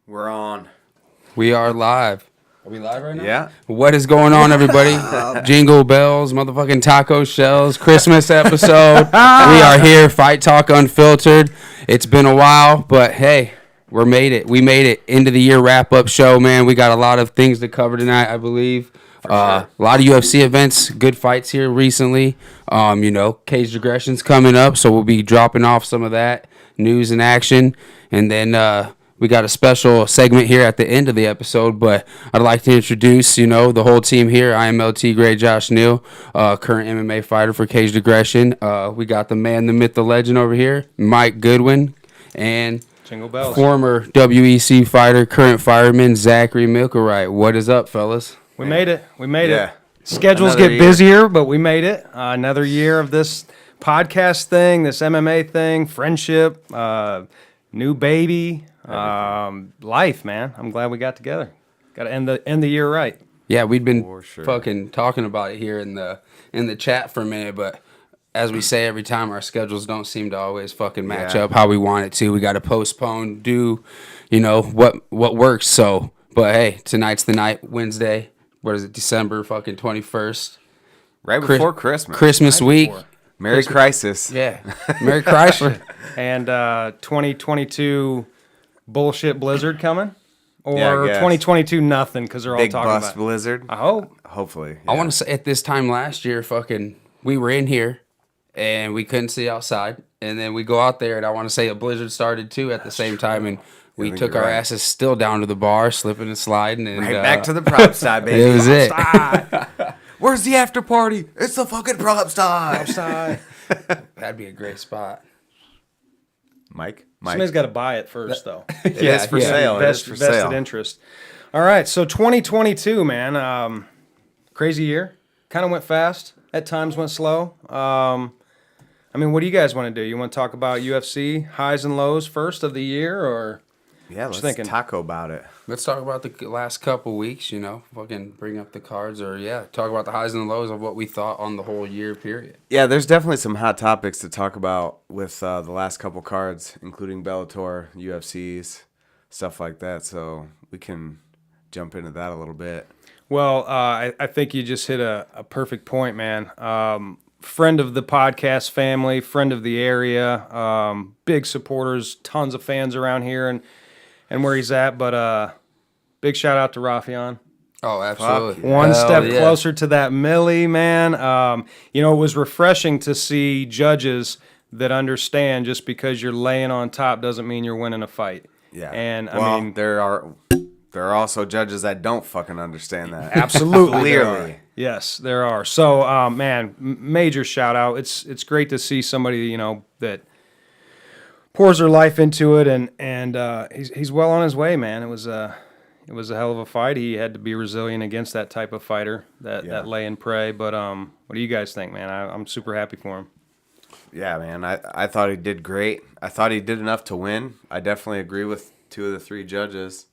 We're on. We are live. Are we live right now? Yeah. What is going on, everybody? Jingle bells, motherfucking taco shells, Christmas episode. We are here, FightTalk Unfiltered. It's been a while, but hey, we made it. We made it. End of the year wrap-up show, man. We got a lot of things to cover tonight, I believe. Sure. A lot of UFC events, good fights here recently. Caged Aggression's coming up, so we'll be dropping off some of that news and action. And then we got a special segment here at the end of the episode, but I'd like to introduce, the whole team here. I am Tigre, Josh Neal, current MMA fighter for Caged Aggression. We got the man, the myth, the legend over here, Mike Goodwin, and Jingle bells. Former WEC fighter, current fireman, Zachary Micklewright. What is up, fellas? We made it. We made Yeah. it. Schedules Another get year. busier, but we made it. Another year of this podcast thing, this MMA thing, friendship, new baby, life, man. I'm glad we got together. Got to end the year right. Yeah, we'd been For sure. fucking talking about it here in the chat for a minute, but as we say every time, our schedules don't seem to always fucking match Yeah. up how we want it to. We got to postpone, do, what works. So, but hey, tonight's the night, Wednesday. What is it? December fucking 21st. Right before Christmas. Christmas week. Merry Crisis. Yeah. Merry Chrysler. And 2022 bullshit blizzard coming? Or Yeah, I guess. 2022 nothing because they're Big all talking bust about blizzard. I hope. Hopefully. I yeah. want to say at this time last year, we were in here and we couldn't see outside. And then we go out there and I want to say a blizzard started too at the same time. And we think took you're our right. asses still down to the bar, slipping and sliding. And Right back to the prop side, baby. it was it. Where's the after party? It's the fucking prop side. That'd be a great spot. Mike? Somebody's got to buy it first, though. It is for sale. It is for Vested sale. interest. All right, so 2022, man. Crazy year. Kind of went fast. At times went slow. What do you guys want to do? You want to talk about UFC highs and lows first of the year, or Yeah, let's thinking? taco about it. Let's talk about the last couple weeks, fucking bring up the cards or, talk about the highs and lows of what we thought on the whole year period. Yeah, there's definitely some hot topics to talk about with the last couple cards, including Bellator, UFCs, stuff like that. So we can jump into that a little bit. Well, I think you just hit a perfect point, man. Friend of the podcast family, friend of the area, big supporters, tons of fans around here and where he's at. But big shout out to Rafion. Oh, absolutely. One Hell step yeah. closer to that millie, man. It was refreshing to see judges that understand just because you're laying on top doesn't mean you're winning a fight. Yeah. And there are also judges that don't fucking understand that. absolutely there Clearly. are. Yes, there are. So, major shout out. It's great to see somebody that pours their life into it, and he's well on his way, man. It was a hell of a fight. He had to be resilient against that type of fighter that lay and pray. But what do you guys think, man? I'm super happy for him. Yeah, man. I thought he did great. I thought he did enough to win. I definitely agree with 2 of the 3 judges.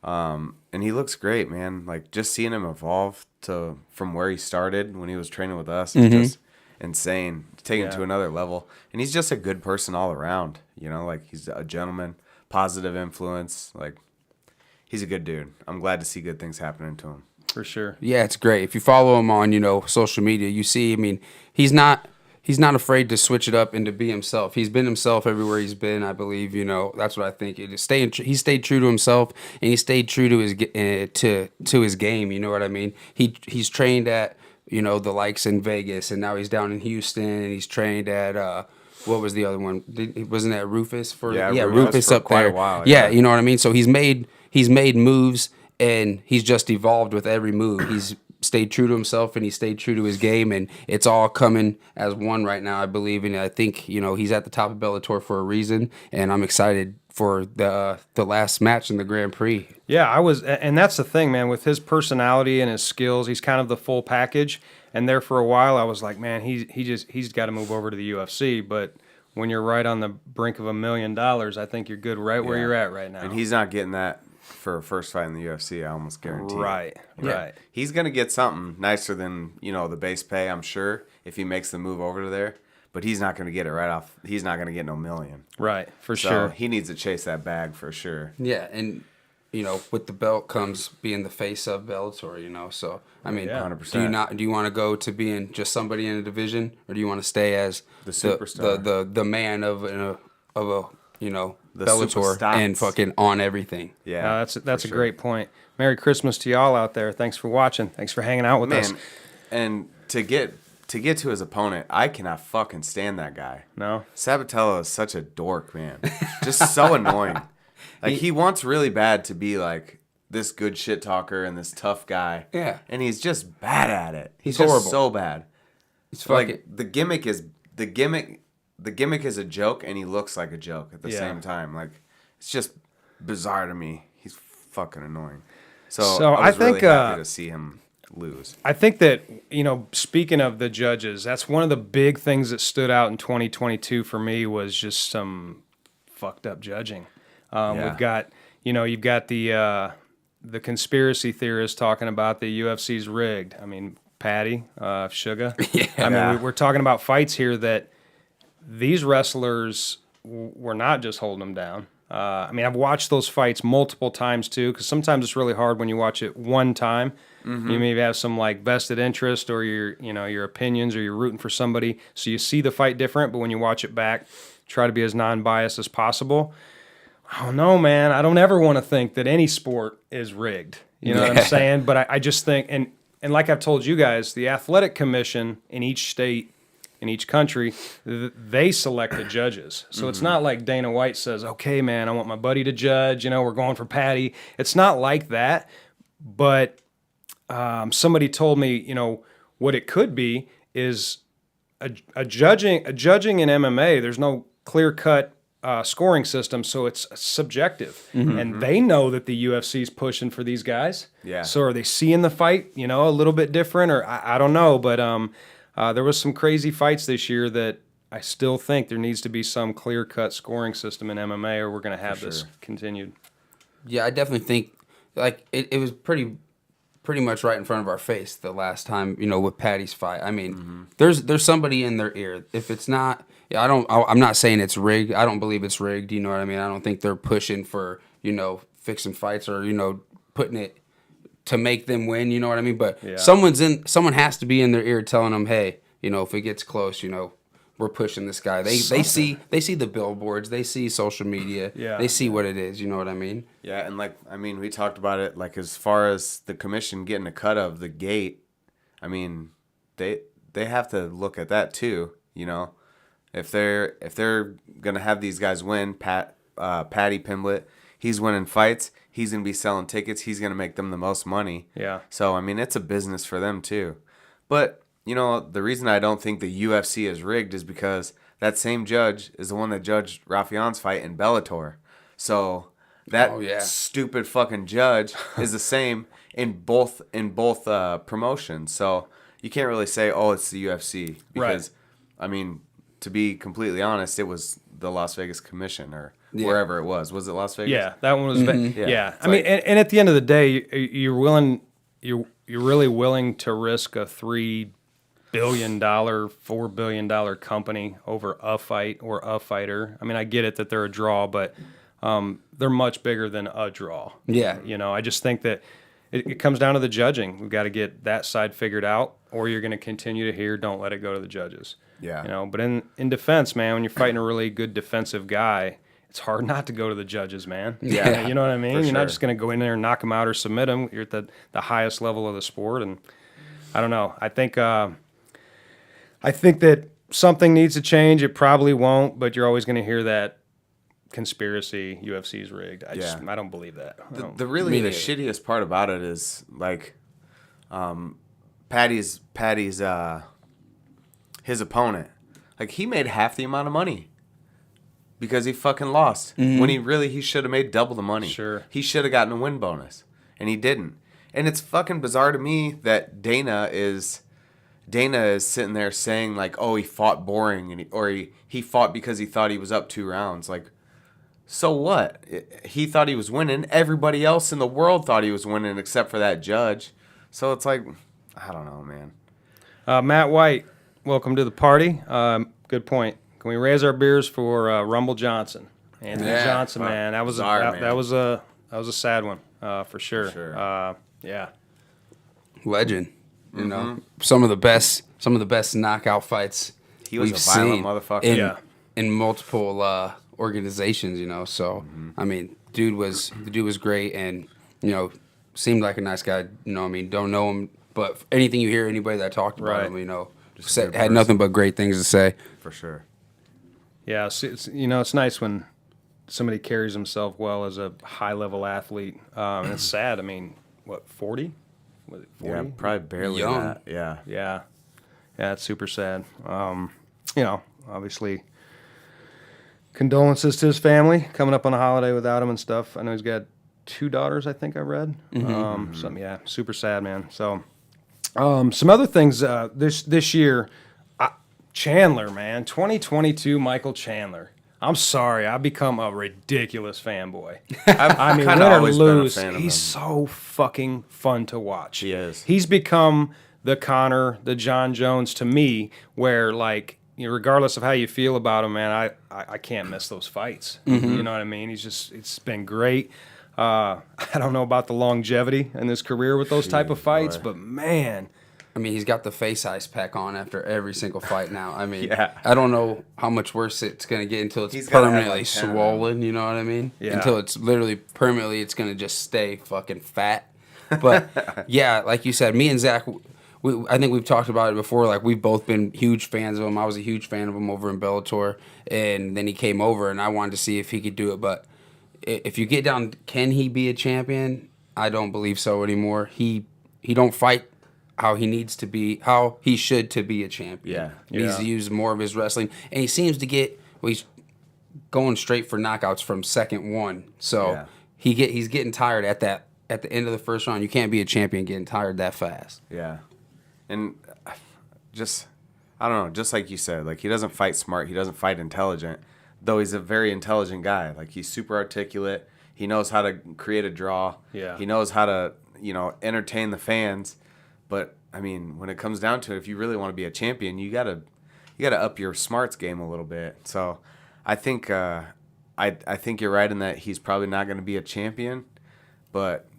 And he looks great, man. Like, just seeing him evolve from where he started when he was training with us is just insane. Taking it to another level. And he's just a good person all around. He's a gentleman, positive influence. Like, he's a good dude. I'm glad to see good things happening to him. For sure. Yeah, it's great. If you follow him on, social media, you see, he's not afraid to switch it up and to be himself. He's been himself everywhere he's been, I believe, that's what I think. He stayed true to himself and he stayed true to his to his game, you know what I mean? He's trained at, the likes in Vegas, and now he's down in Houston, and he's trained at what was the other one? Wasn't that Rufus Rufus for up quite there? a while, Yeah, yeah. you know what I mean? So he's made moves and he's just evolved with every move. He's stayed true to himself and he stayed true to his game, and it's all coming as one right now, I believe. And I think, he's at the top of Bellator for a reason, and I'm excited for the last match in the Grand Prix. Yeah, I was, and that's the thing, man. With his personality and his skills, he's kind of the full package. And there for a while, I was like, man, he's got to move over to the UFC. But when you're right on the brink of $1 million, I think you're good right where you're at right now. And he's not getting that for a first fight in the UFC, I almost guarantee. Right, right. He's going to get something nicer than, the base pay, I'm sure, if he makes the move over to there. But he's not going to get it right off. He's not going to get no million. Right, for So sure. he needs to chase that bag for sure. Yeah, and with the belt comes being the face of Bellator. So I mean, Yeah. 100%. do you want to go to being just somebody in a division, or do you want to stay as The superstar, the man of a The Bellator superstars. and fucking on everything? Yeah, That's a for sure. great point. Merry Christmas to y'all out there. Thanks for watching. Thanks for hanging out with us. Man, and to get to his opponent, I cannot fucking stand that guy. No? Sabatello is such a dork, man. Just so annoying. Like, he wants really bad to be like this good shit talker and this tough guy. Yeah. And he's just bad at it. He's just horrible. so bad. It's fucking Like, the gimmick is a joke, and he looks like a joke at the Yeah. same time. Like, it's just bizarre to me. He's fucking annoying. So I I was really think, happy to see him lose. I think that, speaking of the judges, that's one of the big things that stood out in 2022 for me was just some fucked up judging. Yeah. We've got, you've got the conspiracy theorists talking about the UFC's rigged. I mean, Patty, Sugar. Yeah. I mean, we're talking about fights here that these wrestlers were not just holding them down. I mean, I've watched those fights multiple times too, because sometimes it's really hard when you watch it one time. Mm-hmm. You maybe have some like vested interest or your opinions, or you're rooting for somebody, so you see the fight different. But when you watch it back, try to be as non-biased as possible. I don't know, man. I don't ever want to think that any sport is rigged. You know what I'm saying? But I just think, and like I've told you guys, the athletic commission in each state, in each country, they select the judges. So it's not like Dana White says, okay, man, I want my buddy to judge. We're going for Patty. It's not like that. But somebody told me, what it could be is a judging in MMA. There's no clear-cut scoring system, so it's subjective. And they know that the UFC's pushing for these guys. Yeah. So are they seeing the fight, a little bit different, or I don't know, but there was some crazy fights this year that I still think there needs to be some clear-cut scoring system in MMA, or we're going to have this continued. Yeah, I definitely think like it was pretty much right in front of our face the last time, with Patty's fight. I mean, there's somebody in their ear. If it's not, I'm not saying it's rigged. I don't believe it's rigged. You know what I mean? I don't think they're pushing for, fixing fights or, putting it to make them win. You know what I mean? But someone has to be in their ear telling them, hey, if it gets close, we're pushing this guy. They see the billboards, they see social media, they see what it is. You know what I mean? Yeah, and we talked about it, like, as far as the commission getting a cut of the gate. I mean, they have to look at that too. If they're gonna have these guys win, Patty Pimblett, he's winning fights. He's gonna be selling tickets. He's gonna make them the most money. Yeah. So it's a business for them too. But the reason I don't think the UFC is rigged is because that same judge is the one that judged Rafian's fight in Bellator. So that stupid fucking judge is the same in both promotions. So you can't really say, oh, it's the UFC, because to be completely honest, it was the Las Vegas Commission or wherever it was. Was it Las Vegas? Yeah, that one was. Yeah. I mean, and at the end of the day, you're really willing to risk a $3 billion, $4 billion company over a fight or a fighter. I mean, I get it that they're a draw, but they're much bigger than a draw. Yeah. I just think that it comes down to the judging. We've got to get that side figured out, or you're going to continue to hear, don't let it go to the judges. Yeah. But in defense, man, when you're fighting a really good defensive guy, it's hard not to go to the judges, man. Yeah. You know what I mean? For You're not sure. just going to go in there and knock them out or submit them. You're at the highest level of the sport, and I don't know. I think that something needs to change. It probably won't, but you're always going to hear that conspiracy, UFC's rigged. I don't believe that. The shittiest part about it is, like, Patty's his opponent, like, he made half the amount of money because he fucking lost when he should have made double the money. Sure. He should have gotten a win bonus, and he didn't. And it's fucking bizarre to me that Dana is sitting there saying, like, oh, he fought boring, and he fought because he thought he was up 2 rounds. Like, so what? He thought he was winning. Everybody else in the world thought he was winning except for that judge. So it's like, I don't know, man. Matt White, welcome to the party. Good point. Can we raise our beers for Rumble Johnson? Anthony Johnson, man. That was bizarre, that was a was a sad one, for sure. For sure. Yeah. Legend. You know, some of the best knockout fights He was we've a violent seen motherfucker. In multiple organizations. You know, so I mean, the dude was great, and you know, seemed like a nice guy. You know, I mean, don't know him, but anything you hear anybody that talked about Right. him, you know, Just a good had person. nothing but great things to say. For sure. Yeah, it's it's nice when somebody carries himself well as a high-level athlete. And it's sad. I mean, what, 40? Was it 40? Yeah, probably barely Young. that. Yeah. Yeah. Yeah, it's super sad. You know, obviously, condolences to his family coming up on a holiday without him and stuff. I know he's got 2 daughters, I think I read. Yeah, super sad, man. So, some other things this year, Chandler, man, 2022 Michael Chandler. I'm sorry, I've become a ridiculous fanboy. I mean, win kinda or always been a lose, fan of he's him. so fucking fun to watch. He is. He's become the Connor, the John Jones to me, where like, you know, regardless of how you feel about him, man, I can't miss those fights. You know what I mean? It's been great. I don't know about the longevity in his career with those type of fights, but man, I mean, he's got the face ice pack on after every single fight now. I mean, Yeah. I don't know how much worse it's going to get until it's He's gotta have, permanently like, 10 of them. swollen, you know what I mean? Yeah. Until it's literally permanently, it's going to just stay fucking fat. But, yeah, like you said, me and Zach, I think we've talked about it before. Like, we've both been huge fans of him. I was a huge fan of him over in Bellator. And then he came over, and I wanted to see if he could do it. But if you get down, can he be a champion? I don't believe so anymore. He don't fight how he needs to be, how he should to be a champion. Yeah. He needs to use more of his wrestling. And he seems to get, well, he's going straight for knockouts from second one. So Yeah. he's getting tired at the end of the first round. You can't be a champion getting tired that fast. Yeah. And just, I don't know, just like you said, like he doesn't fight smart, he doesn't fight intelligent, though he's a very intelligent guy. Like he's super articulate. He knows how to create a draw. Yeah. He knows how to, you know, entertain the fans. But I mean, when it comes down to it, if you really want to be a champion, you gotta up your smarts game a little bit. So I think I think you're right in that he's probably not going to be a champion, but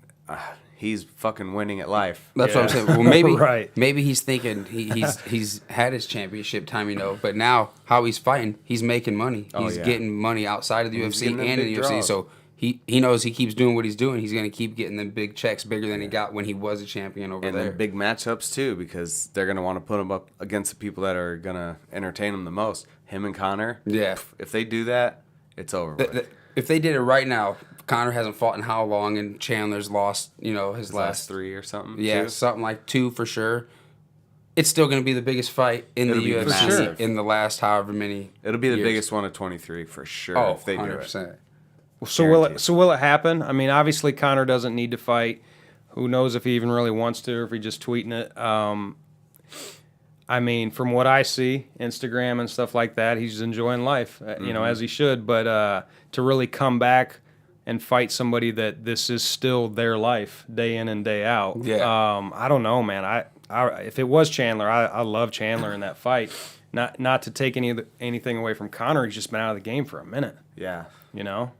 he's fucking winning at life. That's what I'm saying. Well, maybe Right. maybe he's thinking he's had his championship time, you know, but now how he's fighting, he's making money. He's yeah. getting money outside of the He's UFC getting them and in big the UFC. draws. So he knows he keeps doing what he's doing. He's going to keep getting them big checks bigger than he got when he was a champion over And there. then big matchups too, because they're gonna want to put him up against the people that are gonna entertain him the most. Him and Connor. Yeah. If they do that, it's over. with. If they did it right now, Connor hasn't fought in how long, and Chandler's lost, you know, his last 3 or something. yeah, too. something like 2 for sure. It's still going to be the biggest fight in It'll the be UFC massive. in the last however many. It'll be the years. biggest one of 23 for sure. Oh, if they do 100%. it. So will it happen? I mean, obviously Connor doesn't need to fight. Who knows if he even really wants to, or if he's just tweeting it. I mean, from what I see, Instagram and stuff like that, he's enjoying life, you know, as he should. But to really come back and fight somebody that this is still their life, day in and day out. Yeah. I don't know, man. I if it was Chandler, I love Chandler in that fight. Not to take anything away from Connor. He's just been out of the game for a minute. Yeah. You know.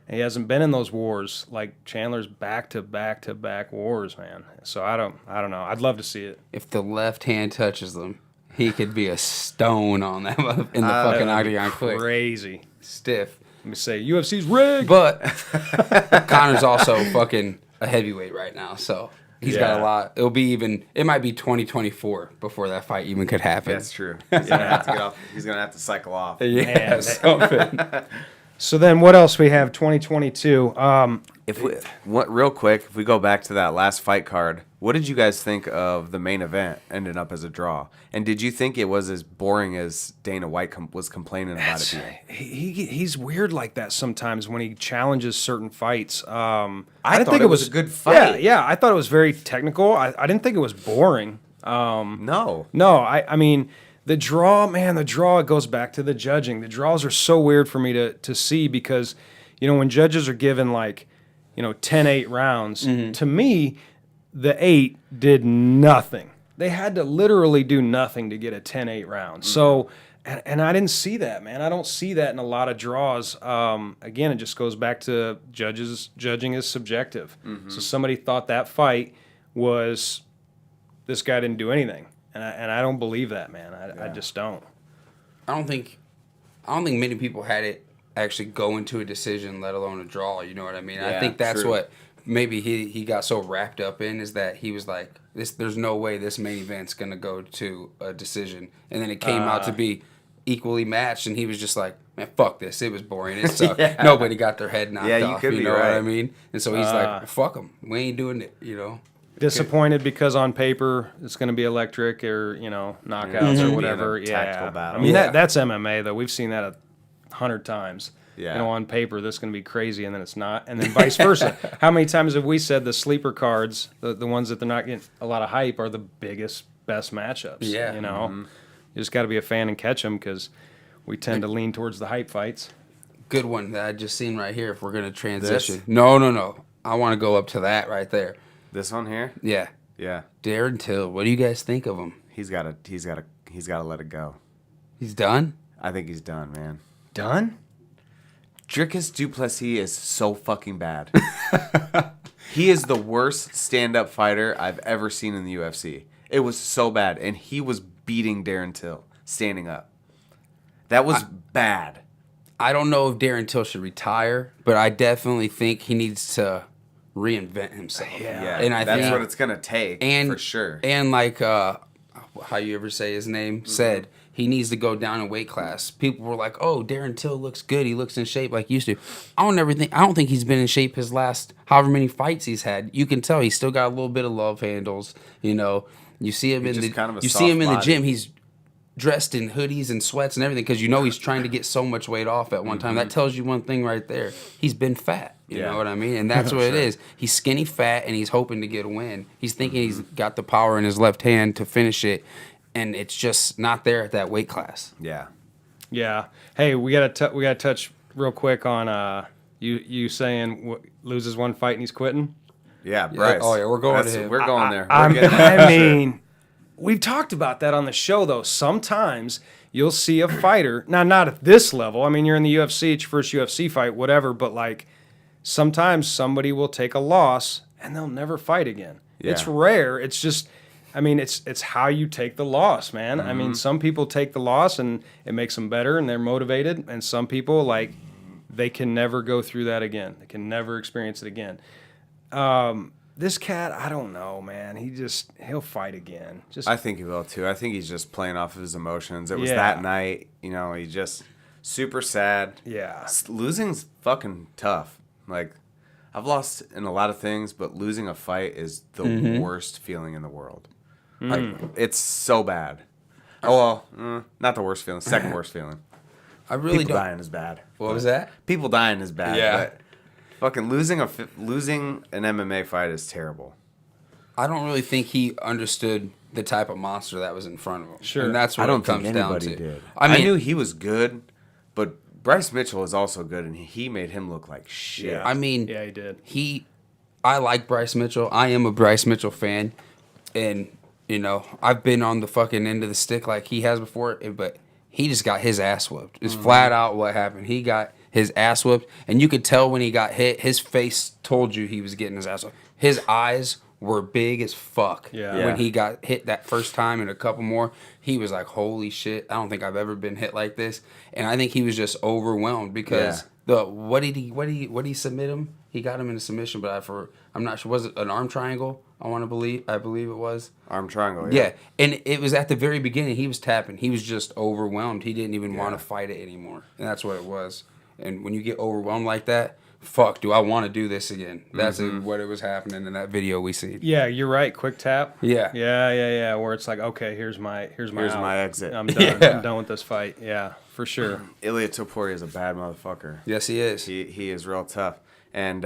He hasn't been in those wars like Chandler's back to back wars, man. So I don't know. I'd love to see it. If the left hand touches them, he could be a stone on them in the fucking octagon quick. Crazy. Stiff. Let me say, UFC's rigged. But Connor's also fucking a heavyweight right now, so he's got a lot. It might be 2024 before that fight even could happen. That's true. He's gonna have to get off. He's gonna have to cycle off. Yeah, Man, something. So then, what else we have? 2022. Real quick, if we go back to that last fight card, what did you guys think of the main event ending up as a draw? And did you think it was as boring as Dana White was complaining about it being? He's weird like that sometimes when he challenges certain fights. I didn't thought think it was a good Yeah, fight. yeah. I thought it was very technical. I didn't think it was boring. No. No, I mean, the draw, man, it goes back to the judging. The draws are so weird for me to see because, you know, when judges are given like, you know, 10-8 rounds, to me, the 8 did nothing. They had to literally do nothing to get a 10-8 round. So And I didn't see that, man. I don't see that in a lot of draws. Again, it just goes back to judging is subjective. So somebody thought that fight was, this guy didn't do anything, and I don't believe that, man. I just don't. I don't think many people had it actually go into a decision, let alone a draw. You know what I mean? I think that's what maybe he got so wrapped up in, is that he was like, there's no way this main event's gonna go to a decision, and then it came out to be equally matched, and he was just like, man, fuck this, it was boring, it sucked. Nobody got their head knocked off, you know what I mean? And so he's like, fuck them, we ain't doing it, you know. Disappointed because on paper it's going to be electric or knockouts or whatever. Tactical battle. I mean that's MMA though. We've seen that 100 times. Yeah. On paper this is going to be crazy, and then it's not, and then vice versa. How many times have we said the sleeper cards, the ones that they're not getting a lot of hype, are the biggest, best matchups? Yeah. You just got to be a fan and catch them, because we tend to lean towards the hype fights. Good one that I just seen right here. If we're gonna transition, no, I want to go up to that right there. This one here? Yeah. Yeah. Darren Till, what do you guys think of him? He's got to let it go. He's done? I think he's done, man. Done? Dricus du Plessis is so fucking bad. He is the worst stand-up fighter I've ever seen in the UFC. It was so bad, and he was beating Darren Till standing up. That was bad. I don't know if Darren Till should retire, but I definitely think he needs to reinvent himself. Yeah, and I that's think, what it's gonna take, for sure. And like how you ever say his name said, he needs to go down in weight class. People were like, "Oh, Darren Till looks good. He looks in shape like he used to." I don't think he's been in shape his last however many fights he's had. You can tell he's still got a little bit of love handles. You know, you see him in the gym. He's dressed in hoodies and sweats and everything, because he's trying to get so much weight off at one time. That tells you one thing right there. He's been fat. You know what I mean? And that's what it is. He's skinny fat, and he's hoping to get a win. He's thinking he's got the power in his left hand to finish it, and it's just not there at that weight class. Yeah. Yeah. Hey, we gotta touch real quick on you saying loses one fight and he's quitting. Yeah, Bryce. Oh yeah, we're going to him. We're going there. I mean, we've talked about that on the show, though. Sometimes you'll see a fighter, now not at this level. I mean, you're in the UFC, it's your first UFC fight, whatever. But like, sometimes somebody will take a loss and they'll never fight again. Yeah. It's rare. It's just, I mean, it's how you take the loss, man. I mean, some people take the loss and it makes them better and they're motivated, and some people, like, they can never go through that again. They can never experience it again. This cat, I don't know, man. He'll fight again. I think he will too. I think he's just playing off of his emotions. It was that night, he just super sad. Yeah. Losing's fucking tough. Like, I've lost in a lot of things, but losing a fight is the worst feeling in the world. Like, it's so bad. Oh, well, not the worst feeling. Second worst feeling. I really People don't. dying is bad. What was that? People dying is bad. Yeah. But fucking losing an MMA fight is terrible. I don't really think he understood the type of monster that was in front of him. Sure. And that's what I don't it comes think down anybody to. did. I mean, knew he was good, but Bryce Mitchell is also good, and he made him look like shit. Yeah. I mean, Yeah, he did. I like Bryce Mitchell. I am a Bryce Mitchell fan, and I've been on the fucking end of the stick like he has before, but he just got his ass whooped. It's flat out what happened. He got his ass whooped, and you could tell when he got hit, his face told you he was getting his ass whooped. His eyes were big as fuck. Yeah. When he got hit that first time and a couple more, he was like, holy shit, I don't think I've ever been hit like this. And I think he was just overwhelmed because what did he submit him? He got him in a submission, but I'm not sure. Was it an arm triangle? I believe it was. Arm triangle, Yeah, and it was at the very beginning. He was tapping. He was just overwhelmed. He didn't even want to fight it anymore. And that's what it was. And when you get overwhelmed like that, fuck, do I want to do this again? That's what it was happening in that video we see. Yeah, you're right. Quick tap. Yeah. Yeah. Where it's like, okay, here's my my exit. I'm done. Yeah. I'm done with this fight. Yeah, for sure. Ilya Topuria is a bad motherfucker. Yes, he is. He is real tough. And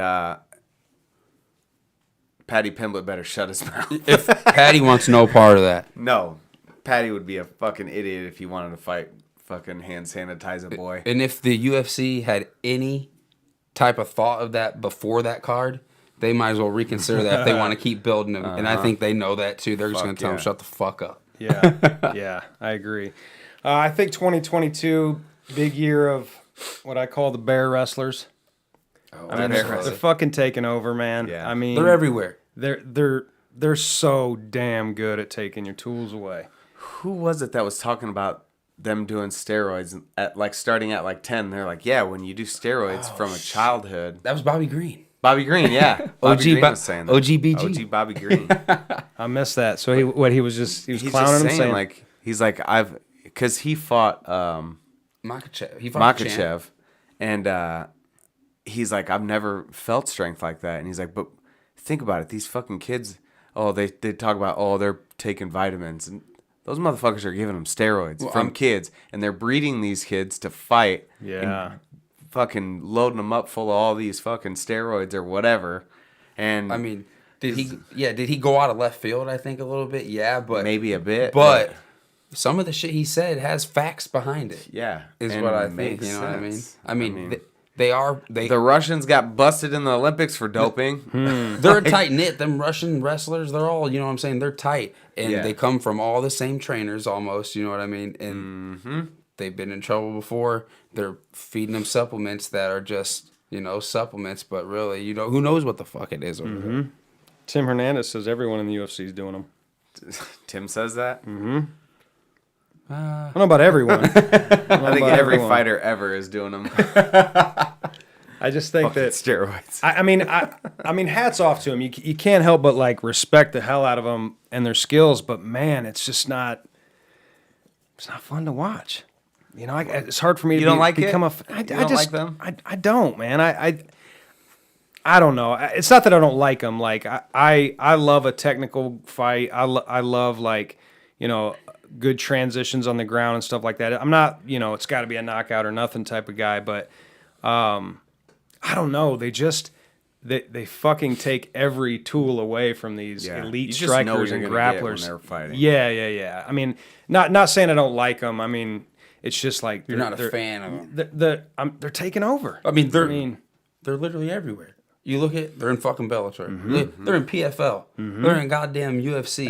Patty Pimblett better shut his mouth. If Patty wants no part of that. No. Patty would be a fucking idiot if he wanted to fight fucking hand sanitizer boy. And if the UFC had any type of thought of that before that card, they might as well reconsider that if they want to keep building him. And I think they know that too. They're just going to tell him, shut the fuck up. Yeah, I agree. I think 2022, big year of what I call the bear wrestlers. Oh, I mean, they're fucking taking over, man. Yeah. I mean, they're everywhere. They're so damn good at taking your tools away. Who was it that was talking about them doing steroids at like starting at like 10? They're like, yeah, when you do steroids from a childhood. That was Bobby Green. Bobby Green, yeah. Bobby Green was saying that. OGBG. OG Bobby Green. I missed that. So he was He's clowning just him, saying like because he fought Makachev. He fought Champ. Makachev, and he's like, I've never felt strength like that, and he's like, but think about it, these fucking kids, they talk about, they're taking vitamins, and those motherfuckers are giving them steroids from kids, and they're breeding these kids to fight. Yeah. And fucking loading them up full of all these fucking steroids or whatever. And I mean, did he go out of left field, I think, a little bit? Yeah, but maybe a bit. But some of the shit he said has facts behind it. Yeah. Is and what I think, makes you know what I mean? sense. I mean, the Russians got busted in the Olympics for doping. they're tight knit. Them Russian wrestlers, they're all, you know what I'm saying? They're tight. And they come from all the same trainers almost, you know what I mean? And they've been in trouble before. They're feeding them supplements that are just, supplements, but really, who knows what the fuck it is over there. Tim Hernandez says everyone in the UFC is doing them. Tim says that? I don't know about everyone. I think every fighter ever is doing them. I just think that steroids. I mean, hats off to them. You can't help but like respect the hell out of them and their skills. But man, it's just not. It's not fun to watch. It's hard for me to become a. I just like them? I don't, man. I don't know. It's not that I don't like them. Like I love a technical fight. I love like good transitions on the ground and stuff like that. I'm not it's got to be a knockout or nothing type of guy, but I don't know. They fucking take every tool away from these elite strikers and grapplers. When they're fighting. Yeah. I mean, not saying I don't like them. I mean, it's just like You're not a fan of them. They're taking over. I mean, they're literally everywhere. You look at, they're in fucking Bellator. They're in PFL. They're in goddamn UFC.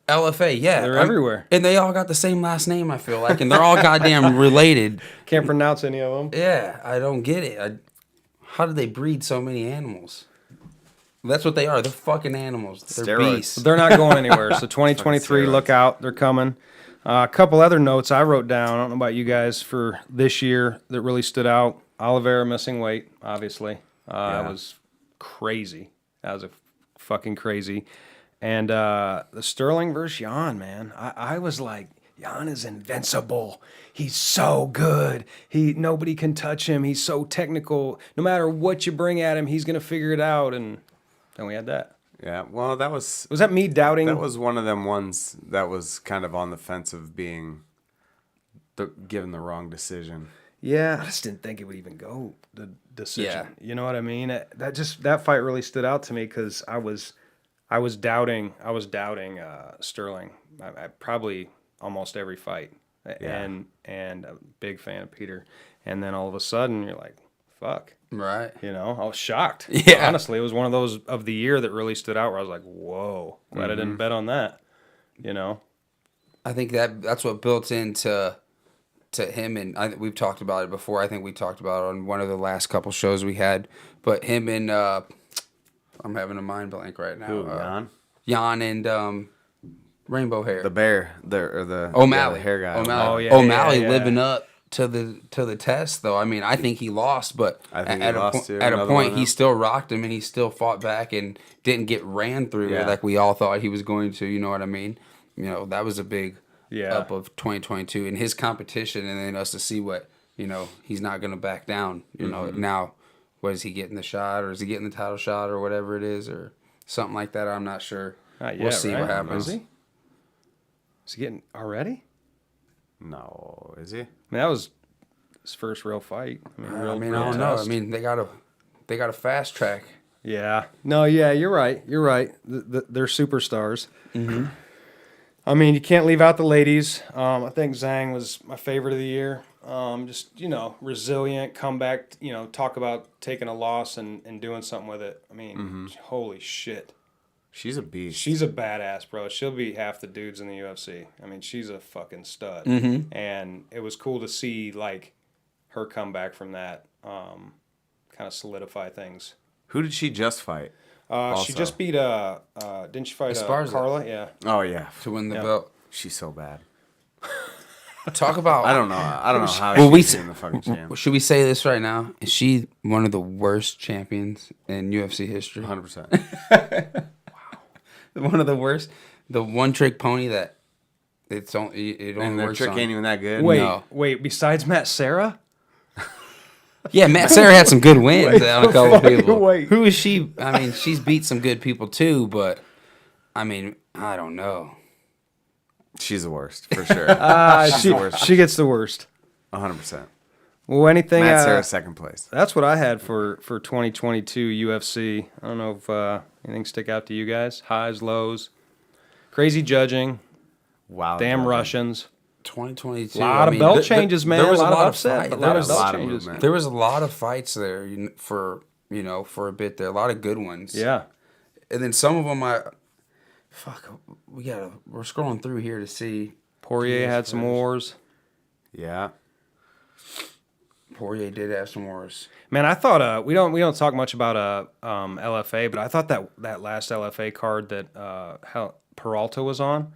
LFA, yeah. They're everywhere. And they all got the same last name, I feel like. And they're all goddamn related. Can't pronounce any of them. Yeah, I don't get it. How do they breed so many animals? That's what they are. They're fucking animals. They're beasts. They're not going anywhere. So 2023, look out. They're coming. A couple other notes I wrote down. I don't know about you guys for this year that really stood out. Oliveira missing weight, obviously. It was crazy. That was fucking crazy. And the Sterling versus Jan, man. I was like, Jan is invincible. He's so good. Nobody can touch him. He's so technical. No matter what you bring at him, he's going to figure it out. And then we had that. Yeah, well, that was... Was that me doubting? That was one of them ones that was kind of on the fence of being given the wrong decision. Yeah, I just didn't think it would even go the decision. Yeah. You know what I mean? That fight really stood out to me because I was doubting Sterling. I probably almost every fight, and a big fan of Peter. And then all of a sudden, you're like, "Fuck!" Right? I was shocked. Yeah. Honestly, it was one of those of the year that really stood out. Where I was like, "Whoa!" Glad I didn't bet on that. I think that's what built into him, and we've talked about it before. I think we talked about it on one of the last couple shows we had. But him and I'm having a mind blank right now. Who, Jan? Jan and Rainbow Hair. The bear, the O'Malley, the hair guy. O'Malley, Oh, O'Malley yeah. living up to the test, though. I mean, I think he lost, but I think at a point he still rocked him and he still fought back and didn't get ran through like we all thought he was going to. You know what I mean? That was a big up of 2022 in his competition, and then us to see what he's not going to back down. Now, what is he getting the shot, or is he getting the title shot, or whatever it is, or something like that? I'm not sure. We'll see what happens. Is he getting already? No, is he? I mean, that was his first real fight. I don't know. I mean, they got a fast track. Yeah. No. Yeah. You're right. They're superstars. Mm-hmm. I mean, you can't leave out the ladies. I think Zhang was my favorite of the year. Just resilient, comeback. Talk about taking a loss and doing something with it. I mean, holy shit. She's a beast. She's a badass, bro. She'll be half the dudes in the UFC. I mean, she's a fucking stud. And it was cool to see like her come back from that, kind of solidify things. Who did she just fight? She just beat didn't she fight Esparza. Carla? Yeah. Oh yeah, to win the belt. she's so bad. Talk about. I don't know how Well, she's in the fucking champ. Should we say this right now? Is she one of the worst champions in UFC history? 100%. One of the worst. The one trick pony that it only And their works trick on. ain't even that good. Wait. Besides Matt Serra, Yeah, Matt Serra had some good wins on a couple fucking people. wait. Who is she? I mean, she's beat some good people too, but I mean, I don't know. She's the worst for sure. She's the worst. she gets the worst. 100%. Well, anything. Matt Serra second place. That's what I had for 2022 UFC. I don't know if anything stick out to you guys. Highs, lows, crazy judging, Wow. damn judging. Russians. 2022. A lot of belt changes, man. There was a lot of of upset. fight- but a there lot was of a belt lot of changes. movement. There was a lot of fights there for a bit there. A lot of good ones. Yeah. And then some of them, we're scrolling through here to see. Poirier had some wars. Yeah. Poirier did have some wars. Man, I thought we don't talk much about LFA, but I thought that last LFA card that Peralta was on,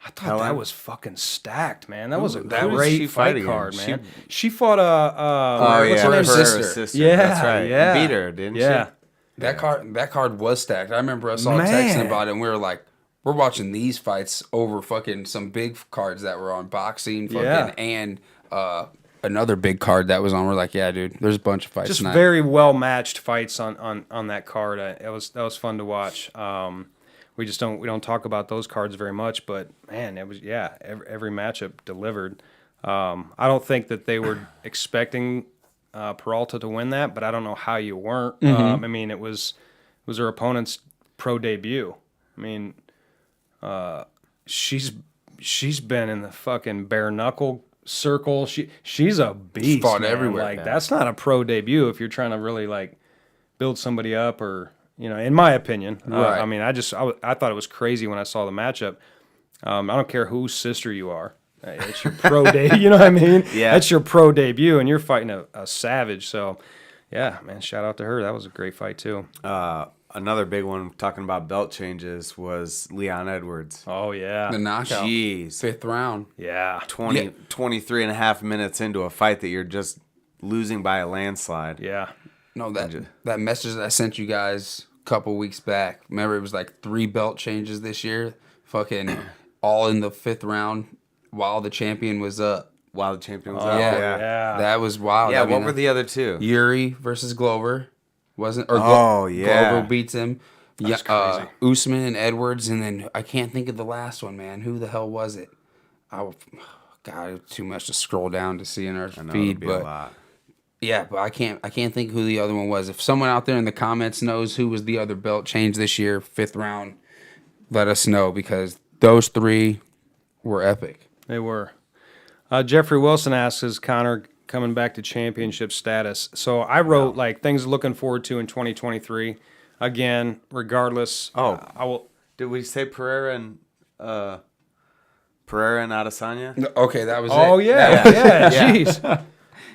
I thought that was fucking stacked, man. That was a who did she great fight fight card, against? man. She fought what's her name? Pereira's Sister. Yeah, That's right. yeah. Beat her, didn't yeah. she? That card was stacked. I remember us all Man. texting about it, and we were like, we're watching these fights over fucking some big cards that were on boxing, fucking, Yeah. and another big card that was on. We're like, yeah, dude, there's a bunch of fights Just tonight. very well matched fights on that card. That was fun to watch. We don't talk about those cards very much, but man, it was every matchup delivered. I don't think that they were expecting Peralta to win that, but I don't know how you weren't. I mean, it was her opponent's pro debut. I mean, she's been in the fucking bare knuckle circle. She's a beast. Fought man. everywhere. Like Yeah. that's not a pro debut if you're trying to really like build somebody up, or in my opinion. Right. I mean, I thought it was crazy when I saw the matchup. I don't care whose sister you are. It's your pro debut. You know what I mean? Yeah. That's your pro debut, and you're fighting a savage. So, yeah, man, shout out to her. That was a great fight too. Another big one talking about belt changes was Leon Edwards. Oh yeah, The knockout. Jeez. 5th round. yeah. 23 and a half minutes into a fight that you're just losing by a landslide. Yeah. No, that message that I sent you guys a couple weeks back. Remember, it was like 3 belt changes this year. Fucking all in the 5th round while the champion was up. While the champion was Oh, out. yeah. That was wild. Yeah, I what mean, were the other two? Yuri versus Glover, wasn't? Or yeah. Glover beats him. That's Yeah, crazy. Usman and Edwards, and then I can't think of the last one, man. Who the hell was it? God, too much to scroll down to see in our I know, feed, it'd be a but lot. yeah, but I can't think who the other one was. If someone out there in the comments knows who was the other belt change this year, 5th round, let us know, because those 3 were epic. They were. Jeffrey Wilson asks, is Conor coming back to championship status? So I wrote like things looking forward to in 2023. Again, regardless. I will. Did we say Pereira and Adesanya? Okay, that was Oh it. yeah, yeah, jeez.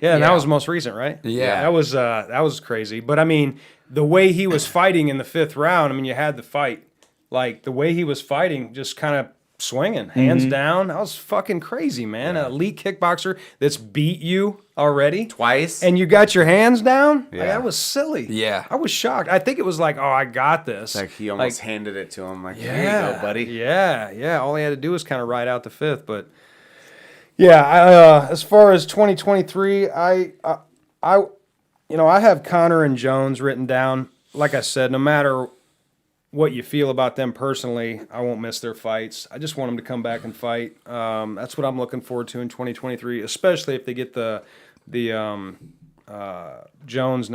Yeah, and that Yeah. was the most recent, right? Yeah. that was crazy. But I mean, the way he was fighting in the 5th round. I mean, you had the fight. Like the way he was fighting, just kind of swinging, hands down. That was fucking crazy, man. An elite kickboxer that's beat you already Twice? and you got your hands down. Like, Yeah. that was silly. Yeah. I was shocked. I think it was like, oh, I got this. Like he almost handed it to him. Like, here you Yeah, go, buddy. Yeah. All he had to do was kind of ride out the 5th. But yeah, as far as 2023, I have Conor and Jones written down. Like I said, no matter what you feel about them personally, I won't miss their fights. I just want them to come back and fight. That's what I'm looking forward to in 2023, especially if they get the Jones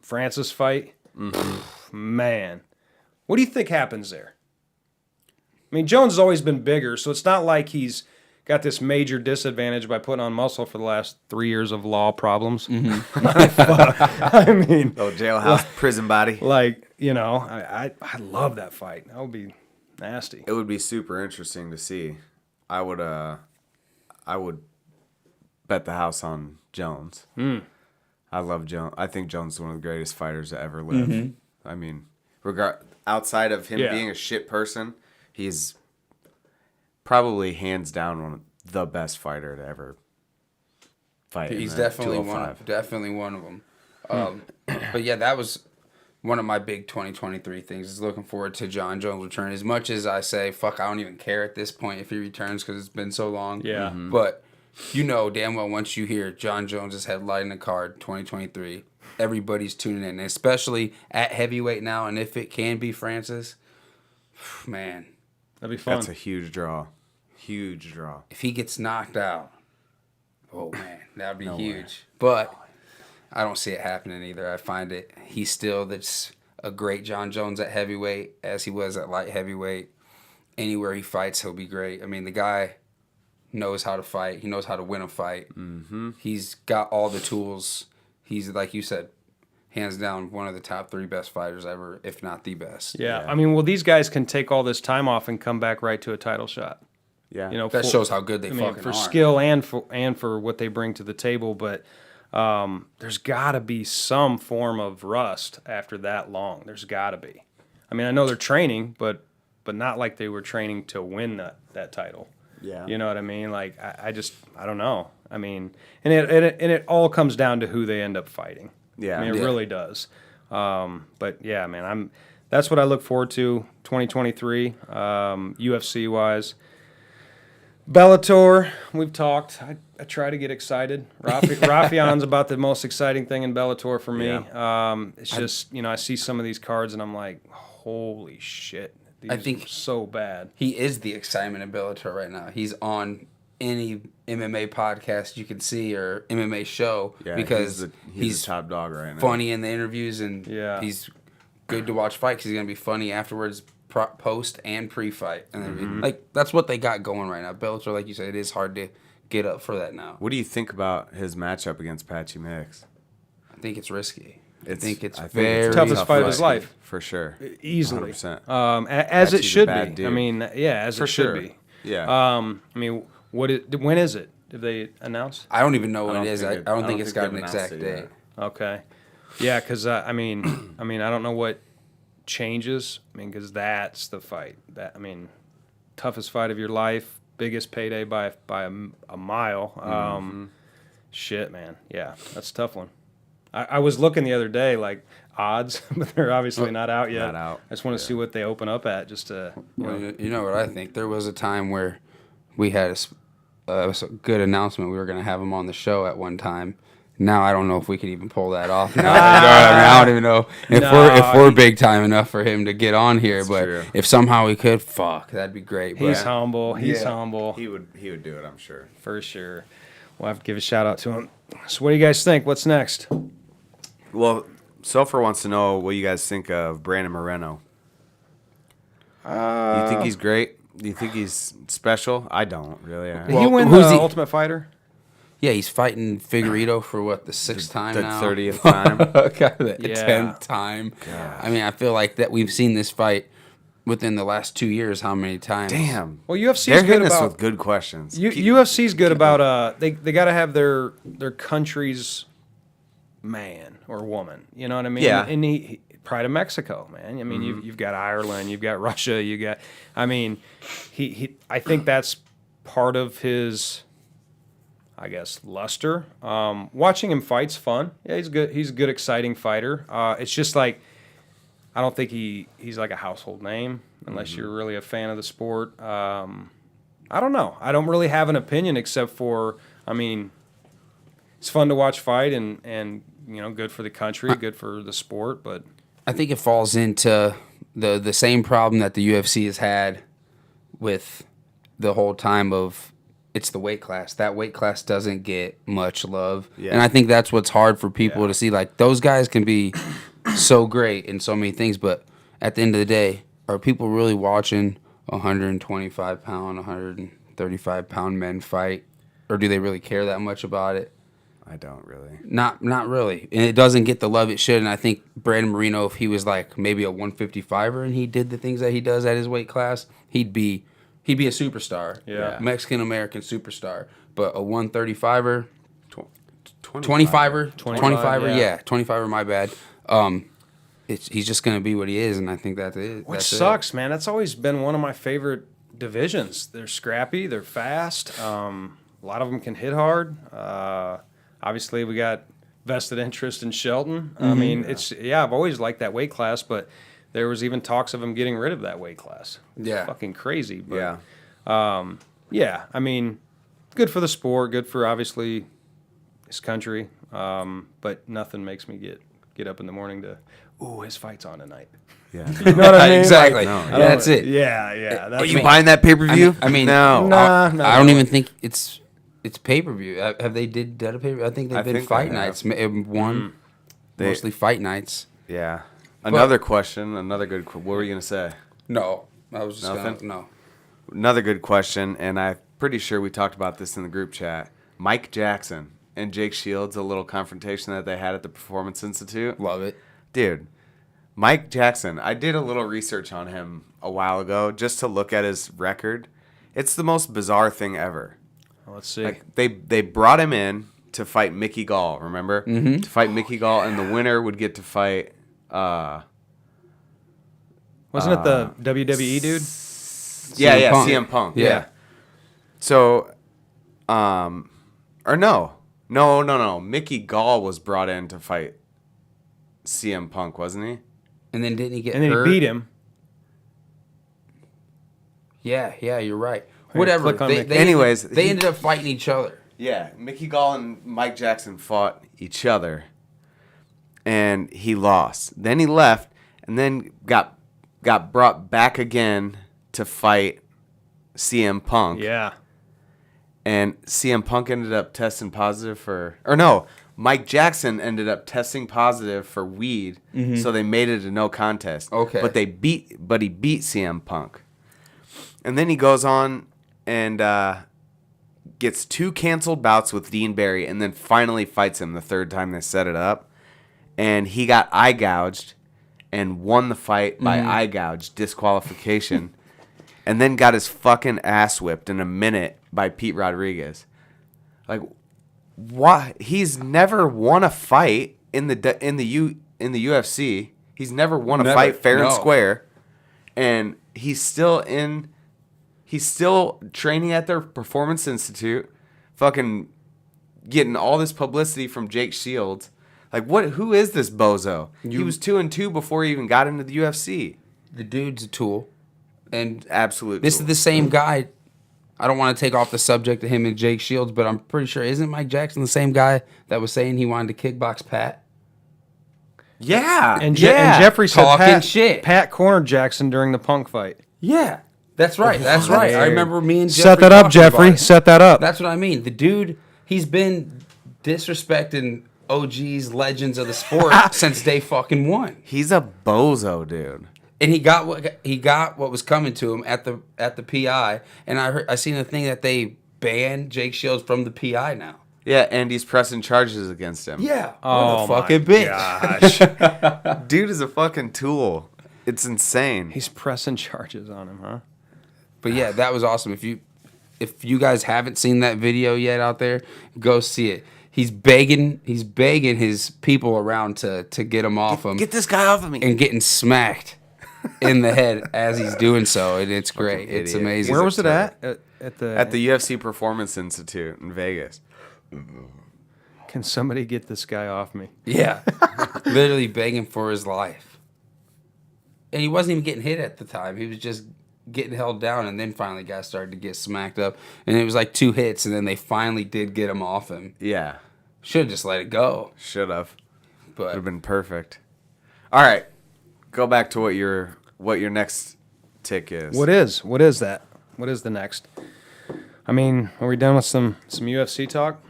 Francis fight. Man, what do you think happens there? I mean, Jones has always been bigger, so it's not like he's got this major disadvantage by putting on muscle for the last 3 years of law problems. I mean, Oh, jailhouse prison body. You know, I love that fight. That would be nasty. It would be super interesting to see. I would bet the house on Jones. I love Jones. I think Jones is one of the greatest fighters to ever live. I mean, outside of him being a shit person, he's probably hands down one of the best fighter to ever fight. He's definitely one of them. But yeah, that was one of my big 2023 things. Is looking forward to John Jones' return. As much as I say, fuck, I don't even care at this point if he returns because it's been so long. Yeah. But you know damn well once you hear John Jones is headlining the card 2023, everybody's tuning in, especially at heavyweight now. And if it can be Francis, man, That'd be fun. That's a huge draw. Huge draw. if he gets knocked out, oh man, that'd be huge. But I don't see it happening either. I find he's still that's a great John Jones at heavyweight as he was at light heavyweight. Anywhere he fights, he'll be great. I mean, the guy knows how to fight. He knows how to win a fight. He's got all the tools. He's, like you said, hands down one of the top 3 best fighters ever, if not the best. Yeah. I mean, well, these guys can take all this time off and come back right to a title shot. Yeah. You know, That shows how good they fucking for are. skill and for what they bring to the table. But there's got to be some form of rust after that long. There's got to be. I mean, I know they're training, but not like they were training to win that title. Yeah. You know what I mean? Like I don't know. I mean, and it all comes down to who they end up fighting. Yeah. I mean, it really does. But yeah, man, that's what I look forward to 2023, UFC wise. Bellator, we've talked. I try to get excited. Rafian's about the most exciting thing in Bellator for me. Yeah. It's just, you know, I see some of these cards and I'm like, holy shit. These I think are so bad. he is the excitement in Bellator right now. He's on any MMA podcast you can see or MMA show because he's the top dog right now. funny in the interviews and he's good to watch fight because he's going to be funny afterwards, post and pre-fight. And like that's what they got going right now. Bellator, like you said, it is hard to get up for that now. What do you think about his matchup against Patchy Mix? I think it's risky. I think it's the toughest fight of his life. For sure. Easily. 100%. As it Patchy's a should bad be. dude. I mean, as For it should sure. be. Yeah. I mean, when is it? Did they announce? I don't even know what I it don't is. think I don't think think it's got an they've announced exact it date. yet. Okay. Yeah, because I mean, I don't know what changes. I mean, because that's the fight. Toughest fight of your life, biggest payday by a mile. Shit, man. Yeah, that's a tough one. I was looking the other day, like odds, but they're obviously not out yet. Not out. I just want to see what they open up at, just to. You know what I think? There was a time where we had a good announcement. We were going to have him on the show at one time. Now I don't know if we could even pull that off. Now, I don't even know if we're big time enough for him to get on here. That's but true. if somehow we could, fuck, that'd be great. He's But humble. He's humble He would do it, I'm sure. for sure. We'll have to give a shout out to him. So, what do you guys think? What's next? Well, Sulfur wants to know what you guys think of Brandon Moreno. Do you think he's great? Do you think he's special? I don't really. Did he win who's the he- Ultimate Fighter? yeah, he's fighting Figueiredo for what, the 6th time the now? 30th time. God, the Yeah. 10th time. I mean, I feel like that we've seen this fight within the last 2 years. How many times? Damn. Well, UFC's They're good hitting us about with good questions. UFC's good about they got to have their country's man or woman. You know what I mean? Yeah. And he pride of Mexico, man. I mean, you've got Ireland, you've got Russia, you got. I mean, he I think that's part of his, I guess, luster. Watching him fight's fun. Yeah, he's good. He's a good, exciting fighter. It's just like I don't think he's like a household name unless you're really a fan of the sport. I don't know. I don't really have an opinion except for, I mean, it's fun to watch fight and you know, good for the country, good for the sport. But I think it falls into the same problem that the UFC has had with the whole time of it's the weight class. That weight class doesn't get much love. Yeah. And I think that's what's hard for people to see. Like, those guys can be so great in so many things, but at the end of the day, are people really watching 125-pound, 135-pound men fight? Or do they really care that much about it? I don't really. Not really, and it doesn't get the love it should. And I think Brandon Moreno, if he was like maybe a 155er and he did the things that he does at his weight class, he'd be a superstar. Yeah. Mexican American superstar. But a 135er, 25er. 25er, yeah. 25er. My bad. He's just gonna be what he is, and I think that's it. Which sucks, man. That's always been one of my favorite divisions. They're scrappy. They're fast. A lot of them can hit hard. Obviously, we got vested interest in Shelton. I mean, I've always liked that weight class, but there was even talks of him getting rid of that weight class. It's fucking crazy. But, I mean, good for the sport, good for, obviously, his country, but nothing makes me get up in the morning to, his fight's on tonight. Yeah. You know what I mean? Exactly. Like, no, that's it. Yeah. That's Are you buying that pay-per-view? I mean, no. I don't even think it's pay-per-view. Have they did a pay-per-view? I think they've been fight nights. Mostly fight nights. Yeah. Another question, another good what were you going to say? No. I was just Nothing? no. Another good question, and I'm pretty sure we talked about this in the group chat. Mike Jackson and Jake Shields, a little confrontation that they had at the Performance Institute. Love it. Dude, Mike Jackson, I did a little research on him a while ago just to look at his record. It's the most bizarre thing ever. Let's see. Like they brought him in to fight Mickey Gall, remember? Mm-hmm. To fight Mickey Gall, and the winner would get to fight... Wasn't it the WWE dude? Yeah, Punk. CM Punk. Yeah. So, or no. Mickey Gall was brought in to fight CM Punk, wasn't he? And then didn't he get And then hurt? he beat him. Yeah, you're right. Here, Whatever. click on They, Mickey. they Anyways, ended, they ended up fighting each other. Yeah, Mickey Gall and Mike Jackson fought each other, and he lost. Then he left, and then got brought back again to fight CM Punk. Yeah. And CM Punk ended up testing positive for... Mike Jackson ended up testing positive for weed, so they made it a no contest. Okay. But he beat CM Punk. And then he goes on and gets 2 canceled bouts with Dean Barry, and then finally fights him the third time they set it up. And he got eye gouged and won the fight by eye gouge, disqualification, and then got his fucking ass whipped in a minute by Pete Rodriguez. Like, why? He's never won a fight in the UFC. He's never won a fight fair and square, and he's still training at their Performance Institute, fucking getting all this publicity from Jake Shields. Like, what? Who is this bozo? He was 2-2 before he even got into the UFC. The dude's a tool. And Absolute. this tool. is the same guy. I don't want to take off the subject of him and Jake Shields, but I'm pretty sure, isn't Mike Jackson the same guy that was saying he wanted to kickbox Pat? Yeah. And Jeffrey said Talking shit. Pat cornered Jackson during the Punk fight. Yeah. That's right. That's right. I remember me and Jeffrey Set that up, talking about Jeffrey. it. Set that up. That's what I mean. The dude, he's been disrespecting OGs, legends of the sport since day fucking one. He's a bozo, dude. And he got what was coming to him at the PI. And I seen a thing that they banned Jake Shields from the PI now. Yeah, and he's pressing charges against him. Yeah. Oh, what a fucking bitch. Gosh. Dude is a fucking tool. It's insane. He's pressing charges on him, huh? But yeah, that was awesome. If you guys haven't seen that video yet out there, go see it. He's begging his people around to get him off him. Get this guy off of me. And getting smacked in the head as he's doing so. And it's great. It's idiot. amazing. Where was it at? At the UFC Performance Institute in Vegas. Can somebody get this guy off me? Yeah. Literally begging for his life. And he wasn't even getting hit at the time. He was just getting held down, and then finally guys started to get smacked up. And it was like 2 hits, and then they finally did get him off him. Yeah. Should have just let it go. Should have. Would But have been perfect. All right. Go back to what your next tick is. What is that? What is the next? I mean, are we done with some UFC talk?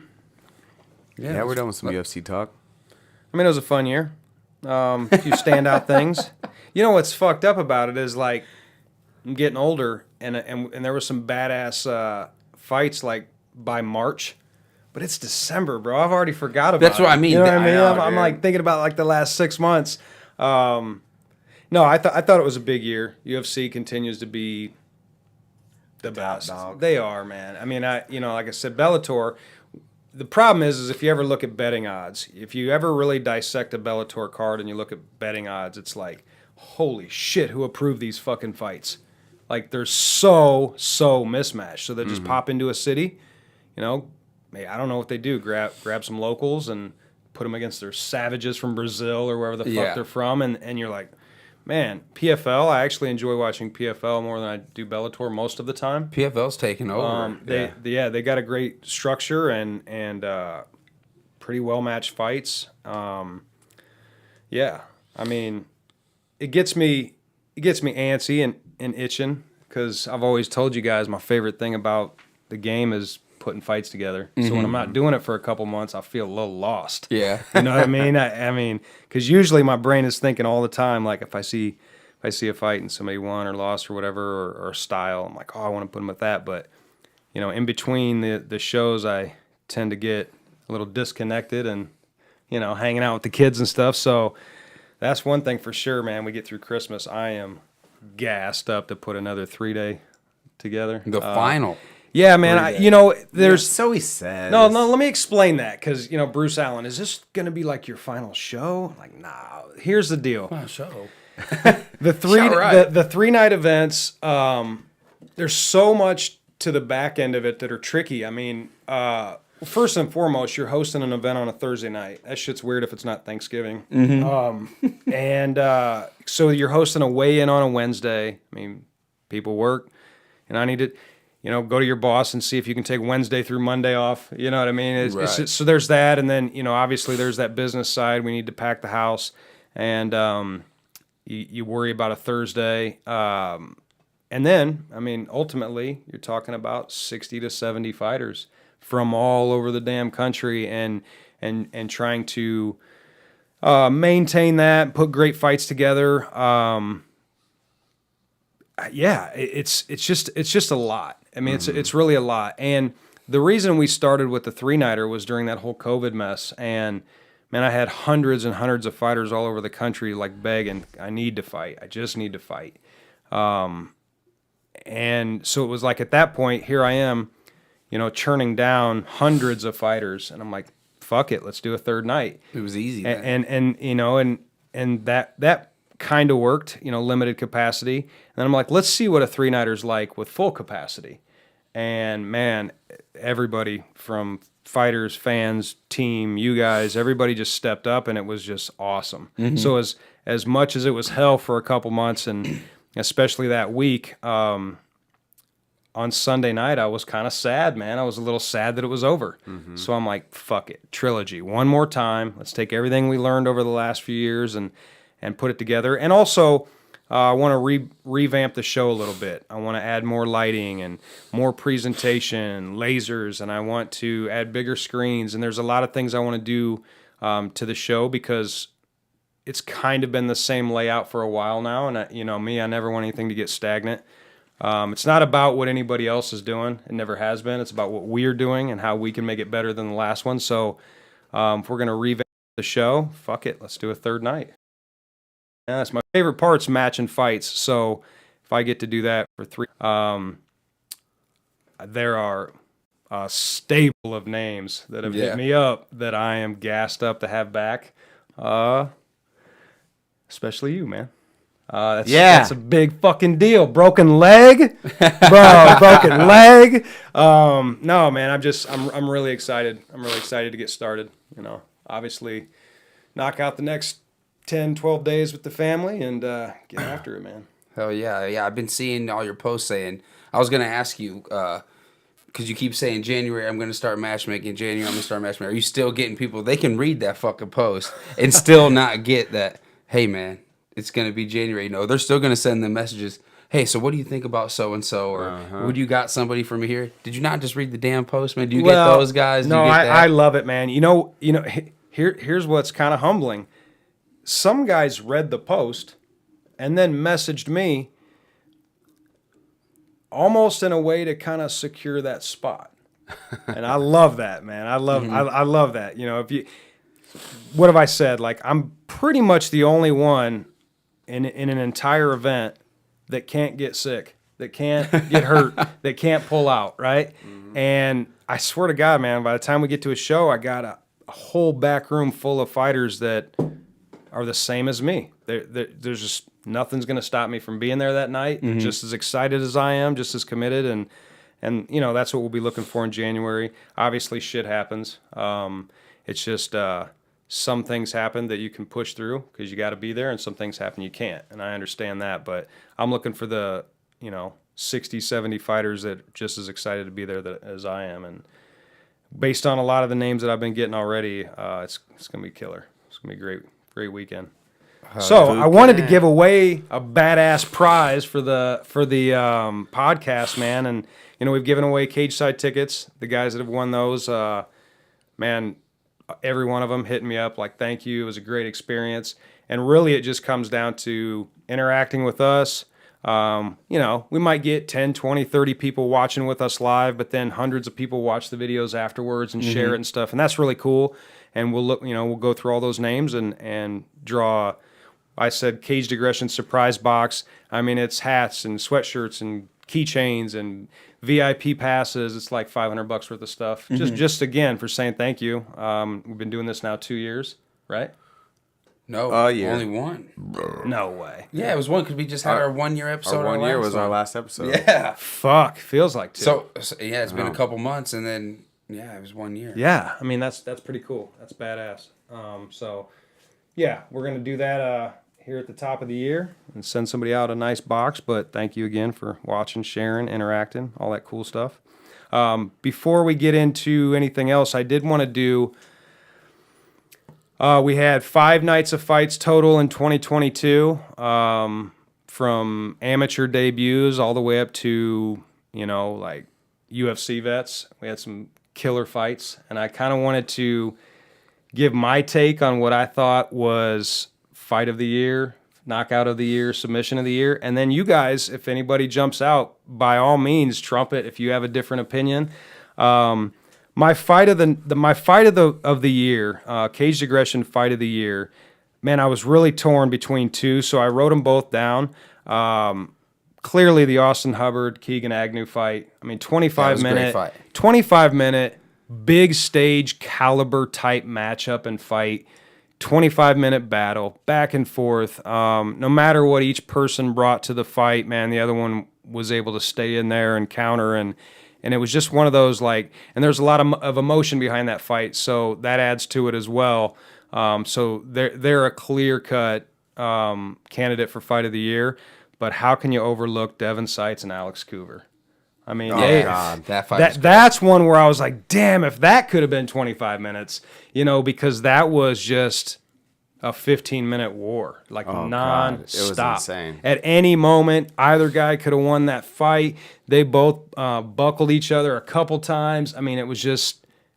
Yeah, we're done with some UFC talk. I mean, it was a fun year. A few standout things. You know what's fucked up about it is, like, I'm getting older, and there was some badass fights, like, by March. But it's December, bro. I've already forgot about it. That's what I mean. You know what I mean? know, I'm dude. like thinking about like the last 6 months. No, I thought it was a big year. UFC continues to be the best. dog. They are, man. I mean, like I said, Bellator. The problem is if you ever look at betting odds, if you ever really dissect a Bellator card and you look at betting odds, it's like, holy shit, who approved these fucking fights? Like they're so mismatched. So they just pop into a city, you know. I don't know what they do. Grab some locals and put them against their savages from Brazil or wherever the fuck they're from, and you're like, man, PFL. I actually enjoy watching PFL more than I do Bellator most of the time. PFL's taking over. They got a great structure and pretty well matched fights. Yeah, I mean, it gets me antsy and itching because I've always told you guys my favorite thing about the game is putting fights together. So when I'm not doing it for a couple months, I feel a little lost. Yeah. You know what I mean? I mean, because usually my brain is thinking all the time, like if I see a fight and somebody won or lost or whatever, or style, I'm like, oh, I want to put them with that. But, you know, in between the shows, I tend to get a little disconnected and, you know, hanging out with the kids and stuff. So that's one thing for sure, man. We get through Christmas, I am gassed up to put another 3-day together. The final. Yeah, man. There's So he says. no. Let me explain that because Bruce Allen, is this gonna be like your final show? I'm like, nah. Here's the deal. Show. The 3-night events. There's so much to the back end of it that are tricky. I mean, first and foremost, you're hosting an event on a Thursday night. That shit's weird if it's not Thanksgiving. So you're hosting a weigh-in on a Wednesday. I mean, people work, and I need to, go to your boss and see if you can take Wednesday through Monday off. You know what I mean? It's so there's that, and then obviously there's that business side. We need to pack the house, and you worry about a Thursday. And then, I mean, ultimately, you're talking about 60 to 70 fighters from all over the damn country, and trying to maintain that, put great fights together. It's just a lot. I mean, it's really a lot. And the reason we started with the 3-nighter was during that whole COVID mess. And man, I had hundreds and hundreds of fighters all over the country like begging, I need to fight. I just need to fight. And so it was like at that point, here I am, churning down hundreds of fighters, and I'm like, fuck it, let's do a third night. It was easy. Then. And that kind of worked, limited capacity. And then I'm like, let's see what a 3-nighter's like with full capacity. And man, everybody from fighters, fans, team, you guys, everybody just stepped up, and it was just awesome. So as much as it was hell for a couple months, and especially that week, on Sunday night, I was kind of sad, man. I was a little sad that it was over. So I'm like, fuck it, trilogy, one more time. Let's take everything we learned over the last few years and put it together. And also, I want to revamp the show a little bit. I want to add more lighting and more presentation, lasers, and I want to add bigger screens. And there's a lot of things I want to do to the show because it's kind of been the same layout for a while now. And I never want anything to get stagnant. It's not about what anybody else is doing. It never has been. It's about what we're doing and how we can make it better than the last one. So if we're going to revamp the show, fuck it, let's do a third night. Yeah, that's my favorite part's matching fights. So if I get to do that for 3, there are a stable of names that have hit me up that I am gassed up to have back. Especially you, man. That's a big fucking deal. Broken leg, bro. Broken leg. No, man. I'm really excited. I'm really excited to get started. Obviously, knock out the next 10, 12 days with the family and get after it, man. Hell yeah, yeah. I've been seeing all your posts saying. I was gonna ask you because you keep saying January I'm gonna start matchmaking. January I'm gonna start matchmaking. Are you still getting people? They can read that fucking post and still not get that. Hey, man. It's going to be January. No, they're still going to send them messages. Hey, so what do you think about so-and-so? Or would you got somebody from here? Did you not just read the damn post, man? Do you get those guys? No, I love it, man. Here's what's kind of humbling. Some guys read the post and then messaged me almost in a way to kind of secure that spot. And I love that, man. I love that. You know, what have I said? Like, I'm pretty much the only one in an entire event that can't get sick, that can't get hurt, that can't pull out, right? And I swear to God, man, by the time we get to a show, I got a whole back room full of fighters that are the same as me. There's just nothing's going to stop me from being there that night. They're just as excited as I am, just as committed, and you know, that's what we'll be looking for in January. Obviously, shit happens. It's just some things happen that you can push through because you got to be there, and some things happen you can't. And I understand that, but I'm looking for the 60, 70 fighters that are just as excited to be there as I am. And based on a lot of the names that I've been getting already, it's going to be killer. It's going to be a great weekend. So I wanted to give away a badass prize for the podcast, man. And, we've given away cage side tickets. The guys that have won those, man, every one of them hitting me up like, thank you. It was a great experience. And really it just comes down to interacting with us. We might get 10, 20, 30 people watching with us live, but then hundreds of people watch the videos afterwards and share it and stuff. And that's really cool. And we'll go through all those names and draw, I said, Caged Aggression surprise box. I mean, it's hats and sweatshirts and keychains and VIP passes. It's like $500 worth of stuff. Just again, for saying thank you. We've been doing this now 2 years, right? No, yeah. only one. No way. Yeah, it was one because we just had our 1 year episode. Our 1 year was our last episode. Yeah. Fuck, feels like 2. So yeah, it's been a couple months, and then it was 1 year. Yeah, I mean that's pretty cool. That's badass. So yeah, we're gonna do that here at the top of the year and send somebody out a nice box. But thank you again for watching, sharing, interacting, all that cool stuff. Before we get into anything else, I did want to do. We had 5 nights of fights total in 2022, from amateur debuts all the way up to, like UFC vets. We had some killer fights, and I kind of wanted to give my take on what I thought was fight of the year, knockout of the year, submission of the year. And then you guys, if anybody jumps out, by all means, trumpet if you have a different opinion. My fight of the year, Caged Aggression fight of the year, man, I was really torn between 2, so I wrote them both down. Clearly the Austin Hubbard Keegan Agnew fight. I mean, 25 minute big stage caliber type matchup and fight. 25-minute battle, back and forth. No matter what each person brought to the fight, man, the other one was able to stay in there and counter, and it was just one of those, like, and there's a lot of emotion behind that fight, so that adds to it as well. So they're a clear-cut candidate for fight of the year, but how can you overlook Devin Seitz and Alex Coover? I mean, God, that fight that's one where I was like, damn, if that could have been 25 minutes, because that was just a 15-minute war, like non-stop. It was insane. At any moment, either guy could have won that fight. They both buckled each other a couple times. I mean, it was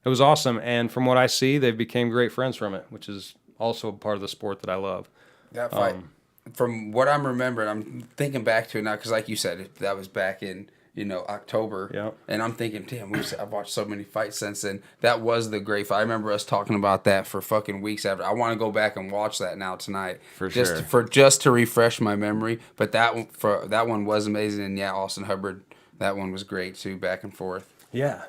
awesome. And from what I see, they've become great friends from it, which is also a part of the sport that I love. That fight, from what I'm remembering, I'm thinking back to it now because, like you said, that was back in October. Yeah. And I'm thinking, damn, I've watched so many fights since then. That was the great fight. I remember us talking about that for fucking weeks after. I want to go back and watch that now tonight. For sure. Just to refresh my memory. But that one was amazing. And yeah, Austin Hubbard, that one was great too, back and forth. Yeah.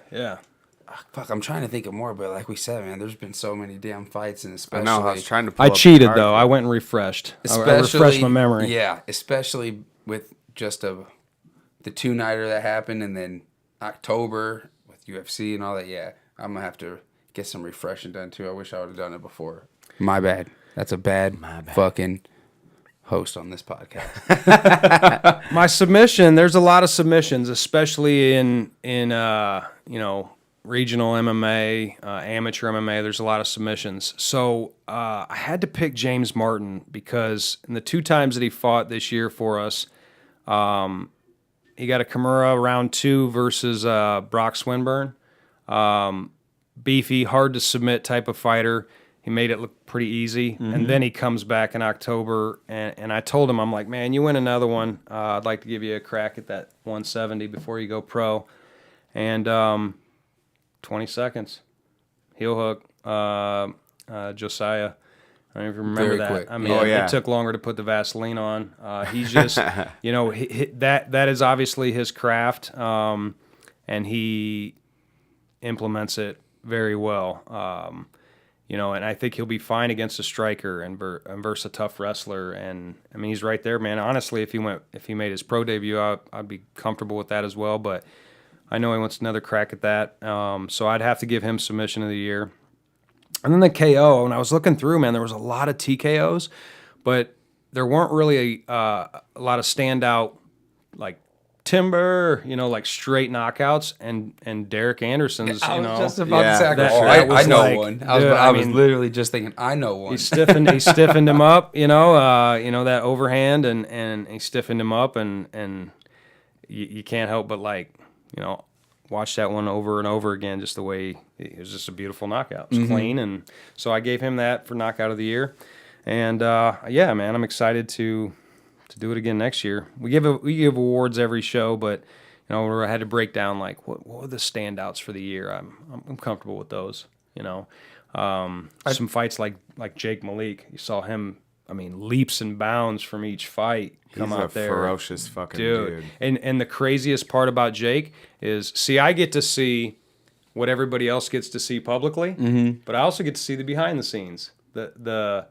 Fuck, I'm trying to think of more, but like we said, man, there's been so many damn fights, and especially. I know, I was trying to pull I up the cheated, card. though. I went and refreshed. I Especially, refreshed my memory. Yeah, especially with just the 2-nighter that happened, and then October with UFC and all that. Yeah, I'm gonna have to get some refreshing done too. I wish I would have done it before. My bad. That's a bad fucking host on this podcast. My submission. There's a lot of submissions, especially in regional MMA, amateur MMA. There's a lot of submissions. So I had to pick James Martin because in the 2 times that he fought this year for us, he got a Kimura round 2 versus Brock Swinburne. Beefy, hard to submit type of fighter. He made it look pretty easy. Mm-hmm. And then he comes back in October, and I told him, I'm like, man, you win another one. I'd like to give you a crack at that 170 before you go pro. And 20 seconds. Heel hook. Josiah. I don't even remember Very that. quick. I mean, Yeah. it took longer to put the Vaseline on. He's just, you know, that is obviously his craft, and he implements it very well. You know, and I think he'll be fine against a striker and versus a tough wrestler. And I mean, he's right there, man. Honestly, if he made his pro debut, I'd be comfortable with that as well. But I know he wants another crack at that. So I'd have to give him submission of the year. And then the KO, when I was looking through, man, there was a lot of TKOs, but there weren't really a lot of standout, like Timber, you know, like straight knockouts, and Derek Anderson's, I you was know. just about to say, that- oh, that was I know like, one. dude, I was mean, literally just thinking, I know one. he stiffened him up, you know, that overhand, and he stiffened him up, and you can't help but, like, you know, watch that one over and over again, just the way it was just a beautiful knockout. It was clean, and so I gave him that for knockout of the year. And yeah, man, I'm excited to do it again next year. We give awards every show, but you know, I had to break down like what were the standouts for the year. I'm comfortable with those. You know, some fights like Jake Malik, you saw him. I mean, leaps and bounds from each fight come He's out a there. ferocious fucking dude. And the craziest part about Jake is, see, I get to see what everybody else gets to see publicly, but I also get to see the behind the scenes. I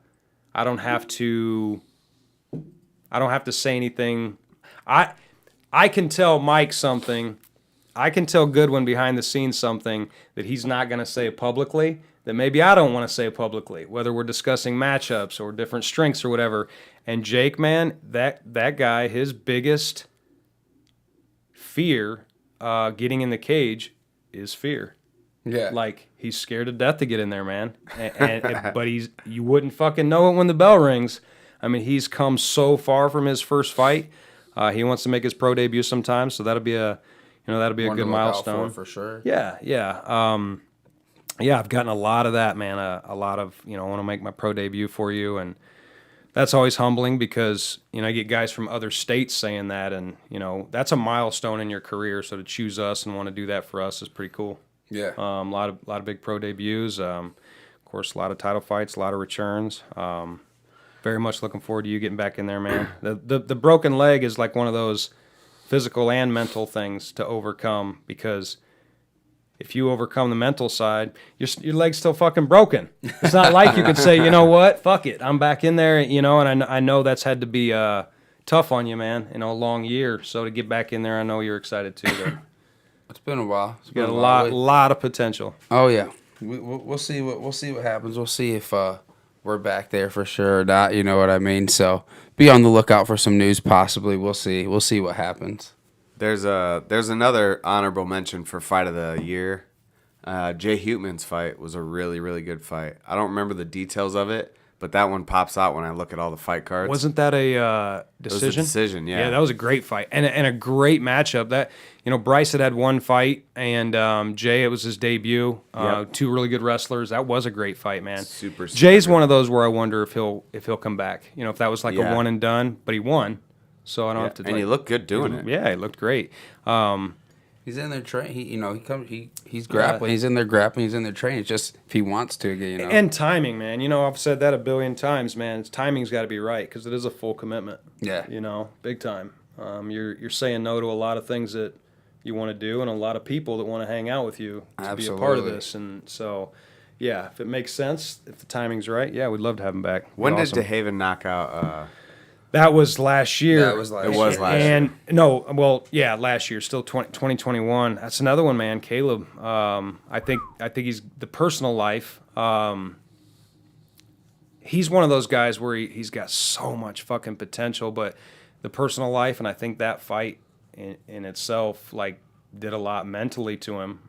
don't have to say anything. I can tell Mike something. I can tell Goodwin behind the scenes something that he's not going to say publicly, that maybe I don't want to say publicly, whether we're discussing matchups or different strengths or whatever. And Jake, man, that guy, his biggest fear getting in the cage is fear. Yeah. Like, he's scared to death to get in there, man. But you wouldn't fucking know it when the bell rings. I mean, he's come so far from his first fight. He wants to make his pro debut sometime, so that'll be a good milestone for sure. Yeah. I've gotten a lot of that, man. A lot of, you know, I want to make my pro debut for you, and that's always humbling because, you know, I get guys from other states saying that, and you know, that's a milestone in your career. So to choose us and want to do that for us is pretty cool. Yeah. A lot of big pro debuts. Of course, a lot of title fights, a lot of returns. Very much looking forward to you getting back in there, man. The broken leg is like one of those physical and mental things to overcome, because if you overcome the mental side, your leg's still fucking broken. It's not like you could say, you know what, fuck it, I'm back in there, you know. And I know that's had to be tough on you, man. You know, a long year. So to get back in there, I know you're excited too. Though. It's been a while. You got a lot of potential. Oh yeah, we'll see what happens. We'll see if we're back there for sure or not. You know what I mean? So be on the lookout for some news. Possibly, we'll see. We'll see what happens. There's another honorable mention for fight of the year. Jay Huteman's fight was a really, really good fight. I don't remember the details of it, but that one pops out when I look at all the fight cards. Wasn't that a decision? It was a decision, yeah. Yeah, that was a great fight and a great matchup. That, you know, Bryce had one fight, and Jay, it was his debut. Yep. Two really good wrestlers. That was a great fight, man. Super Jay's good. one of those where I wonder if he'll come back. You know, if that was like Yeah. a one and done, but he won, so I don't have to. And he looked good doing it. Yeah, he looked great. He's in there he's grappling. He's in there grappling. He's in there training. It's just if he wants to, you know. And timing, man. You know, I've said that a billion times, man. Timing's got to be right because it is a full commitment. Yeah. You know, big time. You're saying no to a lot of things that you want to do, and a lot of people that want to hang out with you to be a part of this. And so, yeah, if it makes sense, if the timing's right, yeah, we'd love to have him back. When did Awesome. DeHaven knock out? That was last year. That was last It was year. last year. And no, well, yeah, last year, still 2021. That's another one, man. Caleb. I think he's the personal life. He's one of those guys where he's got so much fucking potential, but the personal life, and I think that fight in itself, like, did a lot mentally to him.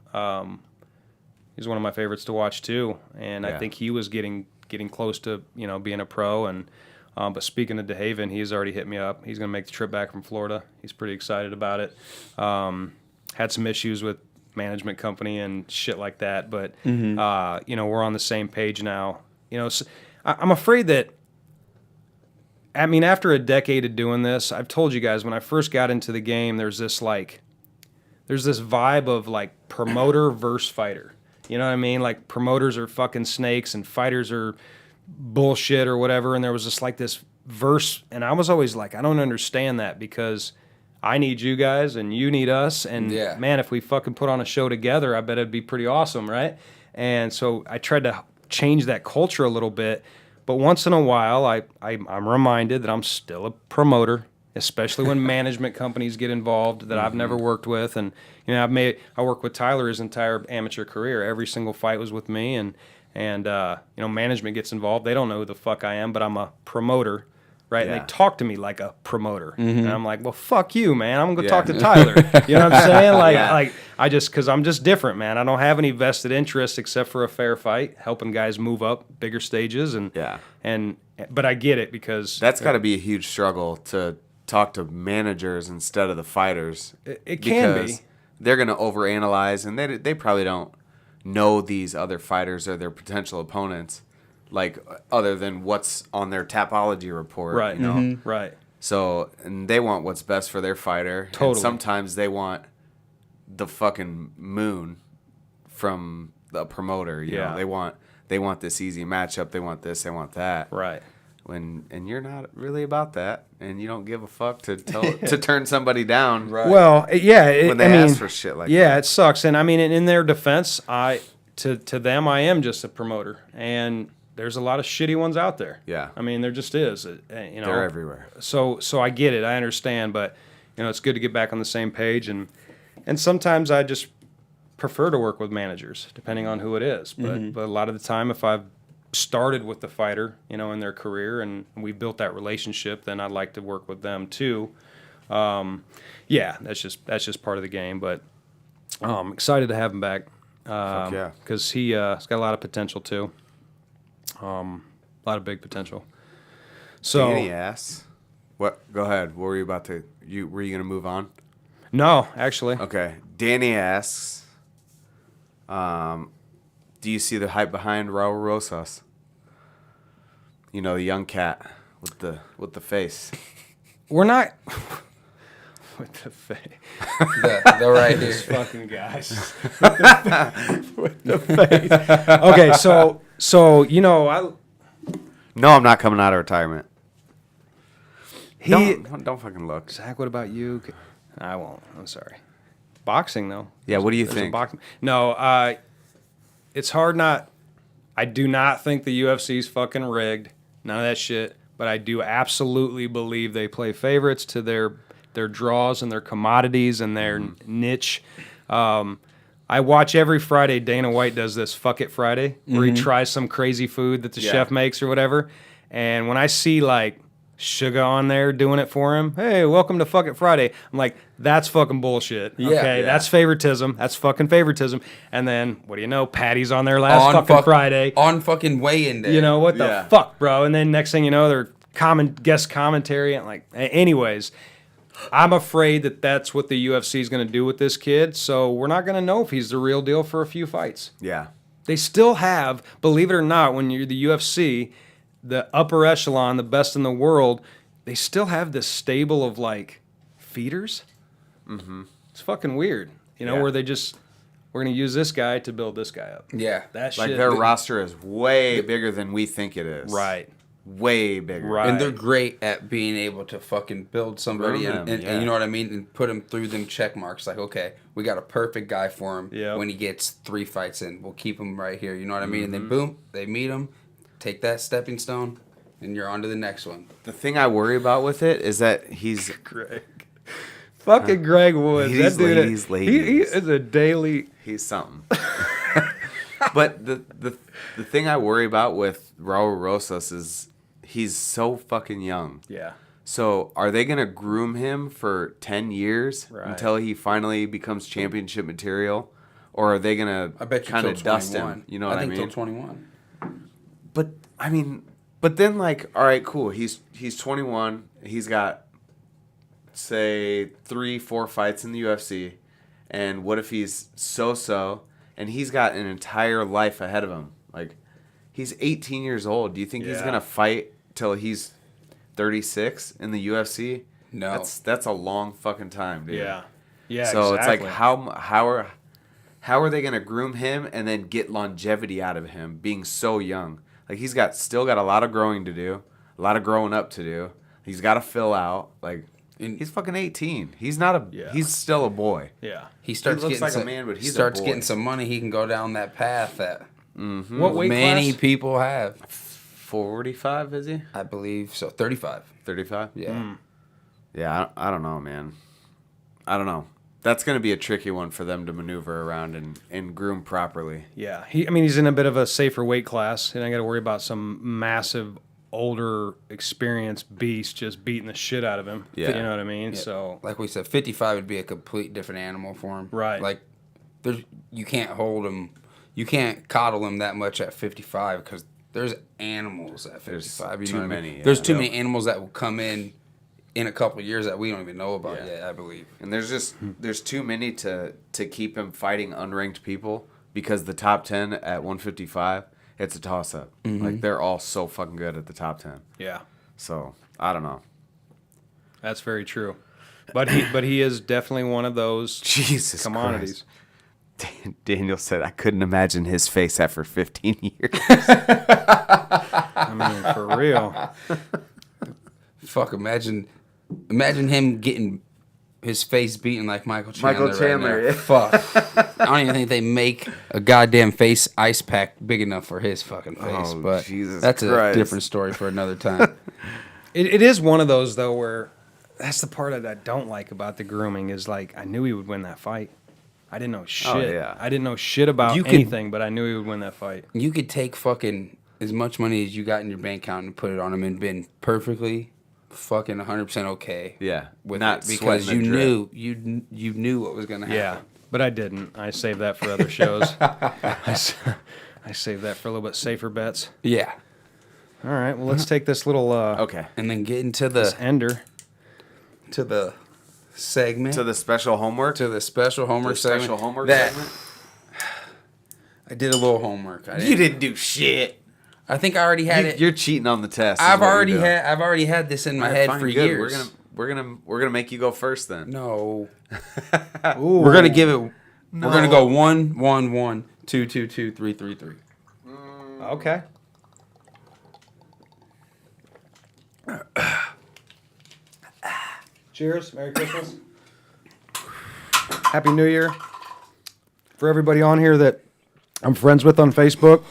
He's one of my favorites to watch too, and I think he was getting close to, you know, being a pro. And but speaking of DeHaven, he's already hit me up. He's going to make the trip back from Florida. He's pretty excited about it. Had some issues with management company and shit like that, but you know, we're on the same page now. You know, so I'm afraid that, I mean, after a decade of doing this, I've told you guys, when I first got into the game, there's there's this vibe of like promoter versus fighter. You know what I mean? Like promoters are fucking snakes and fighters are bullshit or whatever. And there was just like this verse, and I was always like, I don't understand that, because I need you guys and you need us. And man, if we fucking put on a show together, I bet it'd be pretty awesome, right? And so I tried to change that culture a little bit. But once in a while, I'm reminded that I'm still a promoter, especially when management companies get involved that I've never worked with. And you know, I worked with Tyler his entire amateur career. Every single fight was with me, and you know, management gets involved. They don't know who the fuck I am, but I'm a promoter, right? Yeah. And they talk to me like a promoter, and I'm like, well, fuck you, man. I'm gonna go talk to Tyler. You know what I'm saying? Like because I'm just different, man. I don't have any vested interest except for a fair fight, helping guys move up bigger stages, but I get it, because that's got to be a huge struggle to talk to managers instead of the fighters. It can be. They're going to overanalyze, and they probably don't know these other fighters or their potential opponents, like other than what's on their Tapology report. Right. You know? Right. So, and they want what's best for their fighter. Totally. And sometimes they want the fucking moon from the promoter. You know, they want this easy matchup. They want this. They want that. Right. And you're not really about that, and you don't give a fuck to turn somebody down. Right. Well, yeah. When they ask for shit like that. Yeah, it sucks. And I mean, in their defense, to them, I am just a promoter, and there's a lot of shitty ones out there. Yeah. I mean, there just is. You know, they're everywhere. So I get it. I understand, but you know, it's good to get back on the same page, and sometimes I just prefer to work with managers, depending on who it is. But a lot of the time, if I've started with the fighter, you know, in their career, and we built that relationship, then I'd like to work with them too. Yeah, that's just part of the game. But I'm excited to have him back. Yeah, because he's got a lot of potential too. A lot of big potential. So Danny asks, "What? Go ahead. What were you about to? Were you gonna move on?" No, actually. Okay. Danny asks, do you see the hype behind Raul Rosas? You know, the young cat with the face. We're not with the face. The right here. These fucking guys. With the face. Okay, so you know, No, I'm not coming out of retirement. Don't fucking look. Zach, what about you? I won't. I'm sorry. Boxing though. Yeah, what do you think? No, it's hard not. I do not think the UFC's fucking rigged. None of that shit. But I do absolutely believe they play favorites to their draws and their commodities and their niche. I watch every Friday. Dana White does this Fuck It Friday, where he tries some crazy food that the chef makes or whatever. And when I see like Sugar on there doing it for him, hey, welcome to Fuck It Friday, I'm like, that's fucking bullshit. Okay, that's favoritism. That's fucking favoritism. And then what do you know? Patty's on there last Friday on fucking weigh-in day. You know what the fuck, bro? And then next thing you know, they're guest commentary and like, anyways. I'm afraid that that's what the UFC is going to do with this kid, so we're not going to know if he's the real deal for a few fights. Yeah. They still have, believe it or not, when you're the UFC, the upper echelon, the best in the world, they still have this stable of like feeders. Mm-hmm. It's fucking weird, you know, where we're going to use this guy to build this guy up. Yeah. That like shit. their roster is way bigger than we think it is. Right. Way bigger. Right. And they're great at being able to fucking build somebody and you know what I mean? And put them through them check marks. Like, okay, we got a perfect guy for him when he gets 3 fights in. We'll keep him right here. You know what I mean? And then boom, they meet him, take that stepping stone, and you're on to the next one. The thing I worry about with it is that he's... Greg. Fucking Greg Woods. He's that dude, ladies. He is a daily... He's something. But the thing I worry about with Raul Rosas is he's so fucking young. Yeah. So are they going to groom him for 10 years until he finally becomes championship material? Or are they going to kind of dust him? You know what I mean? I think till 21. But, I mean, but then like, all right, cool. He's 21. He's got, say, 3-4 fights in the UFC. And what if he's so-so and he's got an entire life ahead of him? Like, he's 18 years old. Do you think he's going to fight till he's 36 in the UFC? No. That's a long fucking time, dude. Yeah. Yeah, So exactly. it's like how are they going to groom him and then get longevity out of him being so young? Like he's still got a lot of growing to do, a lot of growing up to do. He's got to fill out. Like he's fucking 18. He's not a. Yeah. He's still a boy. Yeah. He starts looks getting like a some, man, but he's a starts boy. getting some money. He can go down that path that What weight many class? people have. 45 is he? I believe so. 35. 35. Yeah. Yeah. I don't know, man. I don't know. That's going to be a tricky one for them to maneuver around and groom properly. Yeah. He's in a bit of a safer weight class, and I got to worry about some massive, older, experienced beast just beating the shit out of him. Yeah. You know what I mean? Yeah. So, Like we said, 55 would be a complete different animal for him. Right. Like, you can't hold him. You can't coddle him that much at 55 because there's animals at 55. There's too many, yeah. There's too many animals that will come in a couple of years that we don't even know about yet, I believe. And there's too many to keep him fighting unranked people because the top 10 at 155, it's a toss up. Like they're all so fucking good at the top 10. yeah, So, I don't know. that's very true. But he is definitely one of those Jesus commodities. Christ. Daniel said I couldn't imagine his face after 15 years. I mean, for real. Fuck, imagine him getting his face beaten like Michael Chandler. Chandler, right now. Fuck. I don't even think they make a goddamn face ice pack big enough for his fucking face. Oh, but Jesus that's Christ. a different story for another time. It is one of those, though, where that's the part that I don't like about the grooming is, like, I knew he would win that fight. I didn't know shit. yeah. I didn't know shit about anything, but I knew he would win that fight. You could take fucking as much money as you got in your bank account and put it on him and been perfectly fucking 100% okay. Yeah. With Not it because sweating you the knew you knew what was gonna happen. Yeah, but I didn't. I saved that for other shows. I saved that for a little bit safer bets. Yeah. All right, well, let's take this little Okay. And then get into this the ender. segment. To the special homework? To the special homework The segment. special homework that segment? I did a little homework. You didn't do shit. I think I already had it. You're cheating on the test. is I've what you're already doing. I've already had this in my All right, head fine, for good. years. We're gonna make you go first then. No. Ooh. We're gonna give it. We're gonna go 1, 1, 1, 2, 2, 2, 3, 3, 3. Okay. Cheers. Merry Christmas. Happy New Year. For everybody on here that I'm friends with on Facebook,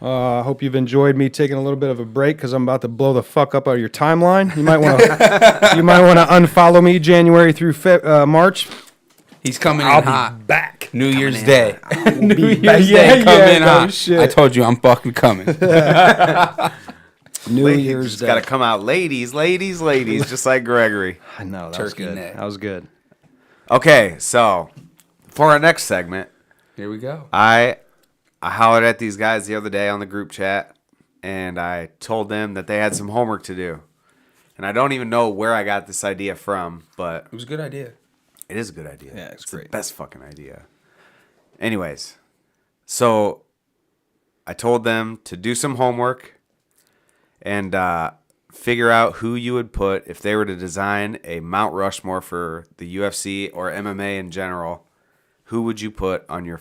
I hope you've enjoyed me taking a little bit of a break because I'm about to blow the fuck up out of your timeline. You might want to unfollow me January through March. He's coming I'll in be hnew back. New Year's Day. New be Year's back. Day Yeah, coming yeah, in no hot. shit. I told you I'm fucking coming. New Year's It's Day. got to come out, ladies, just like Gregory. I know that was Turkey good. neck. That was good. Okay, so for our next segment, Here we go. I hollered at these guys the other day on the group chat, and I told them that they had some homework to do. And I don't even know where I got this idea from, but It was a good idea. it is a good idea. Yeah, it's the great. best fucking idea. Anyways, so I told them to do some homework and figure out who you would put if they were to design a Mount Rushmore for the UFC or MMA in general. Who would you put on your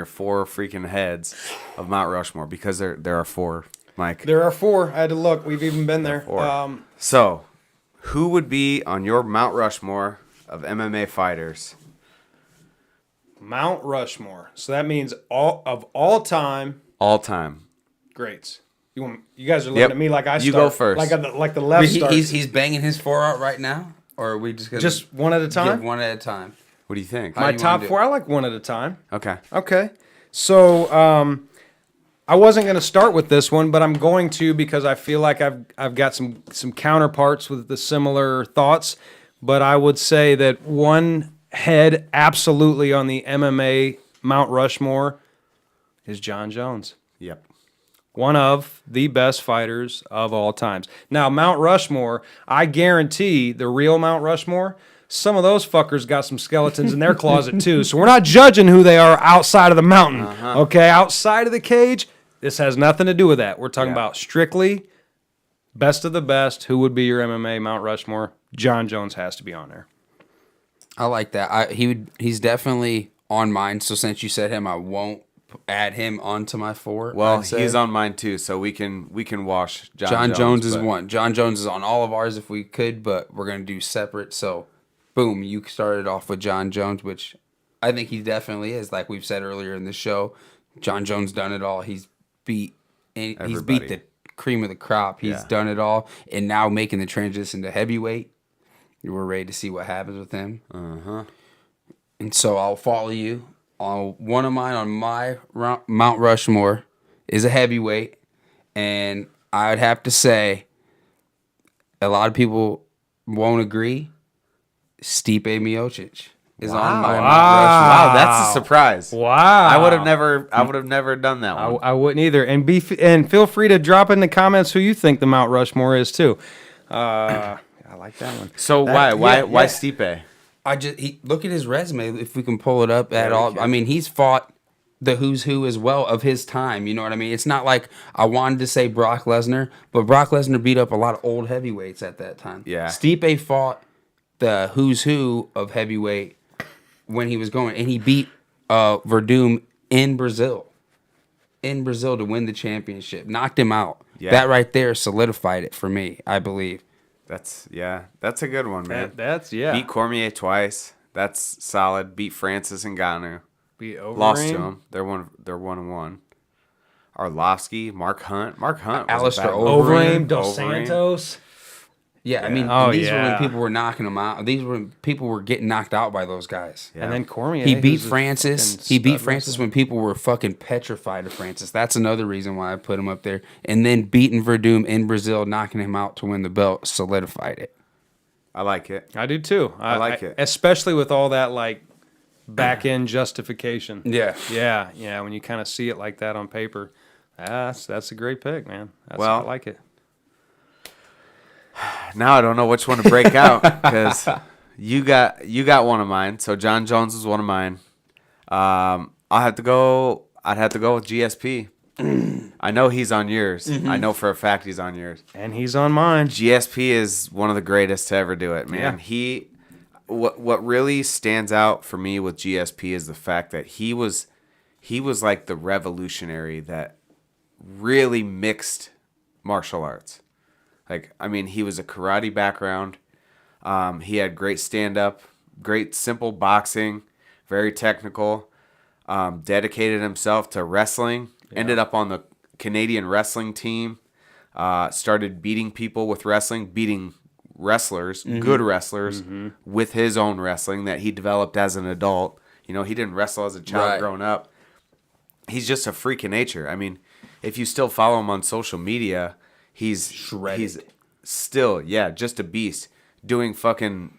four freaking heads of Mount Rushmore? Because there are four, Mike. There are four. I had to look. We've even been there. Four. So, who would be on your Mount Rushmore of MMA fighters? Mount Rushmore. So that means all time All time. greats. You guys are looking Yep. at me like I You start. go first. Like the left starts. He's banging his four out right now, or are we just gonna Just one at a give time. one at a time? What do you think? How My do you top wanna do four. it? I like one at a time. Okay. Okay. So I wasn't going to start with this one, but I'm going to because I feel like I've got some counterparts with the similar thoughts. But I would say that one head absolutely on the MMA Mount Rushmore is John Jones. Yep. One of the best fighters of all times. Now, Mount Rushmore, I guarantee the real Mount Rushmore, some of those fuckers got some skeletons in their closet too. So we're not judging who they are outside of the mountain. Okay, outside of the cage, this has nothing to do with that. We're talking about strictly best of the best. Who would be your MMA Mount Rushmore? John Jones has to be on there. I like that. He's definitely on mine. So since you said him, I won't add him onto my 4. Well, I'd say. he's on mine too, so we can wash John Jones is but- one. John Jones is on all of ours if we could, but we're gonna do separate. So, boom, you started off with John Jones, which I think he definitely is. Like we've said earlier in the show, John Jones done it all. He's beat the cream of the crop. He's done it all, and now making the transition to heavyweight. We're ready to see what happens with him. And so I'll follow you. One of mine on my Mount Rushmore is a heavyweight, and I would have to say a lot of people won't agree. Stipe Miocic is on my Mount Rushmore. Wow, that's a surprise. Wow. I would have never done that one. I wouldn't either. And feel free to drop in the comments who you think the Mount Rushmore is too. I like that one. So why Stipe? Look at his resume if we can pull it up at we all. can. I mean, he's fought the who's who as well of his time. You know what I mean? It's not like I wanted to say Brock Lesnar, but Brock Lesnar beat up a lot of old heavyweights at that time. Yeah. Stipe fought the who's who of heavyweight when he was going, and he beat Verdum in Brazil to win the championship. Knocked him out. Yeah. That right there solidified it for me, I believe. That's a good one, man. That's Beat Cormier twice. That's solid. Beat Francis and Ngannou. Beat Overeem. Lost to him. They're 1-1. Arlovsky, Mark Hunt. Mark Hunt. Was Alistair a bad Overeem, one. Dos Santos. Yeah, I mean, these were when people were knocking them out. These were when people were getting knocked out by those guys. Yeah. And then Cormier. He beat who's a Francis. fucking He beat stud Francis wrestler. when people were fucking petrified of Francis. That's another reason why I put him up there. And then beating Verdum in Brazil, knocking him out to win the belt, solidified it. I like it. I do too. I like it. Especially with all that like back end justification. Yeah. Yeah. When you kind of see it like that on paper, that's a great pick, man. I like it. Now I don't know which one to break out because you got one of mine. So John Jones was one of mine. I'd have to go with GSP. I know he's on yours. Mm-hmm. I know for a fact he's on yours. And he's on mine. GSP is one of the greatest to ever do it, man. Yeah. What really stands out for me with GSP is the fact that he was like the revolutionary that really mixed martial arts. Like, I mean, he was a karate background. He had great stand-up, great simple boxing, very technical. Dedicated himself to wrestling. Yeah. Ended up on the Canadian wrestling team. Started beating people with wrestling, beating wrestlers, good wrestlers, with his own wrestling that he developed as an adult. You know, he didn't wrestle as a child growing up. He's just a freak of nature. I mean, if you still follow him on social media, he's shredded. He's still, just a beast. Doing fucking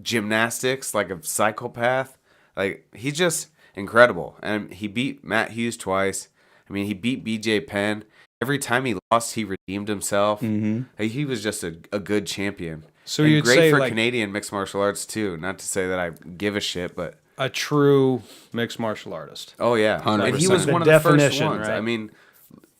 gymnastics like a psychopath. Like, he's just incredible. And he beat Matt Hughes twice. I mean, he beat BJ Penn. Every time he lost, he redeemed himself. Like, he was just a good champion. So and you'd great say for like Canadian mixed martial arts too. Not to say that I give a shit, but a true mixed martial artist. oh yeah, 100%. and he was The one of the first definition, ones. right? I mean,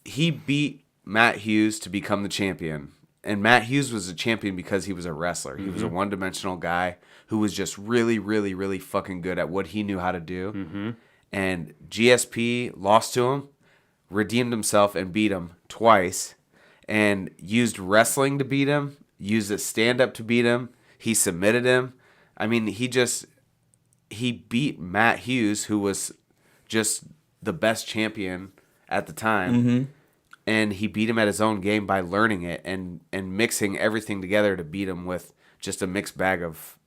he beat Matt Hughes to become the champion, and Matt Hughes was a champion because he was a wrestler. He was a one-dimensional guy who was just really, really, really fucking good at what he knew how to do. And GSP lost to him, redeemed himself, and beat him twice, and used wrestling to beat him, used a stand-up to beat him. He submitted him. I mean, he beat Matt Hughes, who was just the best champion at the time. And he beat him at his own game by learning it and mixing everything together to beat him with just a mixed bag of,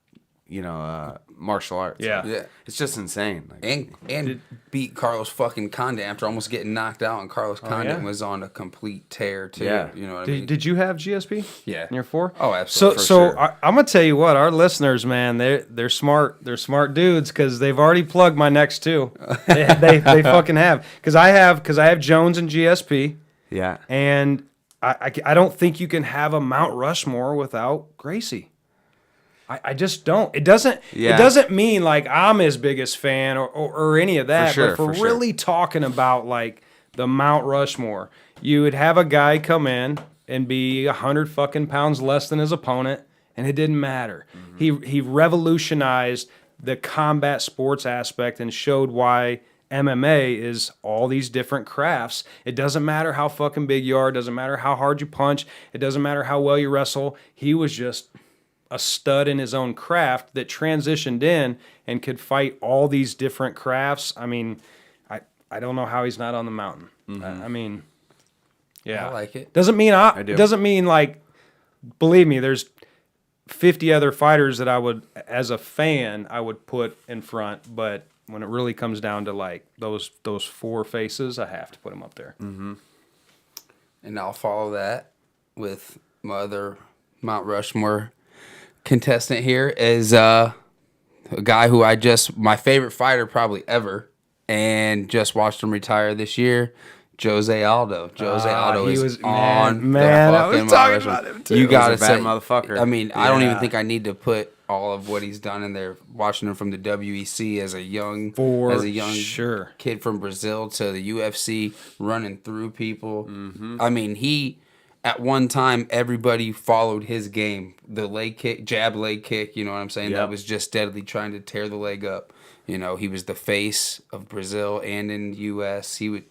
martial arts. Yeah. It's just insane. Like, And beat Carlos fucking Condit after almost getting knocked out, and Carlos Condit was on a complete tear too. Yeah. You know what I mean? Did you have GSP? Yeah. In your 4? Oh, absolutely. So For sure. I'm gonna tell you what, our listeners, man, they're smart. They're smart dudes because they've already plugged my next 2. They fucking have because I have Jones and GSP. yeah. And I don't think you can have a Mount Rushmore without Gracie. I just don't. It doesn't mean like I'm his biggest fan or any of that. For sure, but if we're for sure. really talking about like the Mount Rushmore, you would have a guy come in and be 100 fucking pounds less than his opponent and it didn't matter. He revolutionized the combat sports aspect and showed why MMA is all these different crafts. It doesn't matter how fucking big you are. It doesn't matter how hard you punch. It doesn't matter how well you wrestle. He was just a stud in his own craft that transitioned in and could fight all these different crafts. I mean, I don't know how he's not on the mountain. I mean, yeah. I like it. Doesn't mean I do. Doesn't mean like, believe me, there's 50 other fighters that I would, as a fan, I would put in front, but when it really comes down to like those four faces, I have to put them up there. And I'll follow that with my other Mount Rushmore contestant here is a guy who my favorite fighter probably ever, and just watched him retire this year. Jose Aldo. Jose Aldo is on man, the I was fucking talking Mount about Rushmore. him too. You gotta He's a bad say, motherfucker. I mean, I don't even Yeah. think I need to put all of what he's done in there. Watching him from the WEC as a young Sure. kid from Brazil to the UFC, running through people. I mean, he at one time everybody followed his game. The leg kick, jab leg kick. You know what I'm saying? Yep. That was just steadily trying to tear the leg up. You know, he was the face of Brazil and in the US. He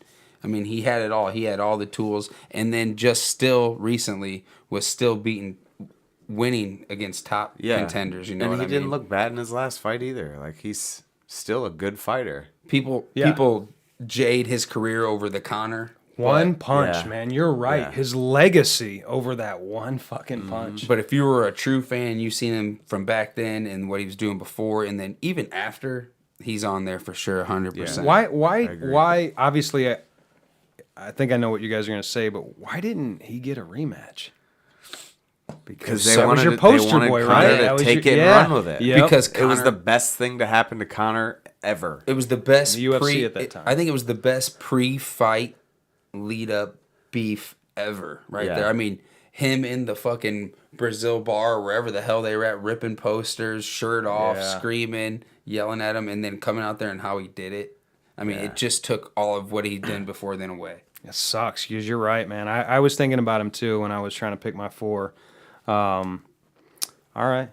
had it all. He had all the tools, and then just still recently was still winning against top contenders. You know, and what he I mean? didn't look bad in his last fight either. Like, he's still a good fighter. People jade his career over the Conor. One punch, yeah. man. You're right. Yeah. His legacy over that one fucking punch. But if you were a true fan, you've seen him from back then and what he was doing before, and then even after, he's on there for sure, 100%. Why? Obviously, I think I know what you guys are going to say, but why didn't he get a rematch? Because that was your poster boy, right? That To was take your- it and yeah. run with it. Yep. Because It was Conor- the best thing to happen to Conor ever. It was the best The UFC at that time. I think it was the best pre-fight lead-up beef ever, right Yeah. there. I mean, him in the fucking Brazil bar, wherever the hell they were at, ripping posters, shirt off, Yeah. screaming, yelling at him, and then coming out there and how he did it. I mean, it just took all of what he'd done before then away. It sucks because you're right, man. I was thinking about him too when I was trying to pick my four. All right.